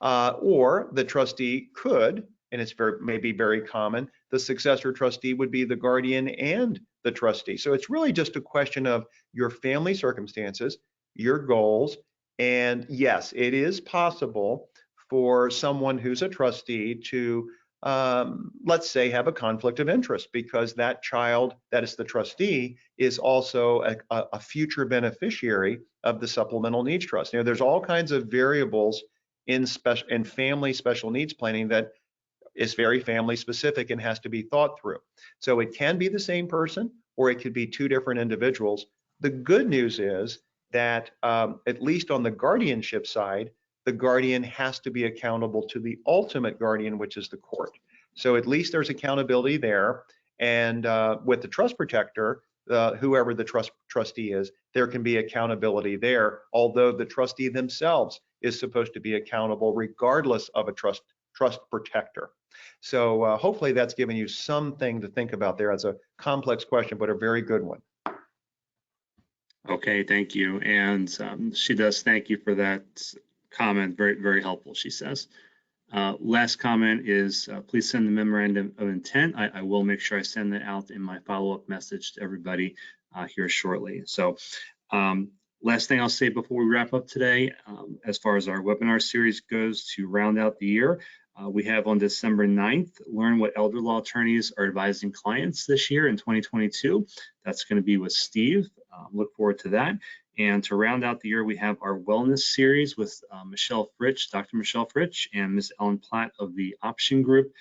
Or the trustee could, and it's maybe very common, the successor trustee would be the guardian and the trustee. So it's really just a question of your family circumstances, your goals, and yes, it is possible for someone who's a trustee to let's say have a conflict of interest because that child that is the trustee is also a future beneficiary of the supplemental needs trust. You know, there's all kinds of variables in family special needs planning that is very family specific and has to be thought through. So it can be the same person or it could be two different individuals. The good news is that at least on the guardianship side, the guardian has to be accountable to the ultimate guardian, which is the court. So at least there's accountability there. And with the trust protector, whoever the trustee is, there can be accountability there, although the trustee themselves is supposed to be accountable regardless of a trust protector. So hopefully that's given you something to think about there. It's a complex question, but a very good one. Okay, thank you. And she does thank you for that comment. Very, very helpful, she says. Last comment is please send the memorandum of intent. I will make sure I send that out in my follow-up message to everybody here shortly. So last thing I'll say before we wrap up today, as far as our webinar series goes to round out the year, we have on December 9th, learn what elder law attorneys are advising clients this year in 2022. That's going to be with Steve. Look forward to that. And to round out the year, we have our wellness series with Michelle Fritsch, Dr. Michelle Fritsch, and Ms. Ellen Platt of the Option Group.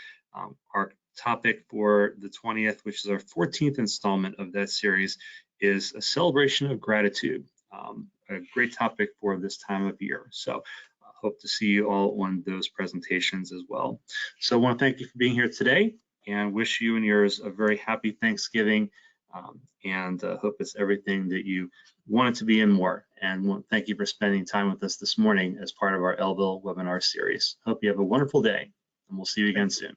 Our topic for the 20th, which is our 14th installment of that series, is a celebration of gratitude. A great topic for this time of year. So hope to see you all on those presentations as well. So I want to thank you for being here today and wish you and yours a very happy Thanksgiving, and hope it's everything that you want it to be and more. And thank you for spending time with us this morning as part of our Elville webinar series. Hope you have a wonderful day, and we'll see you again soon.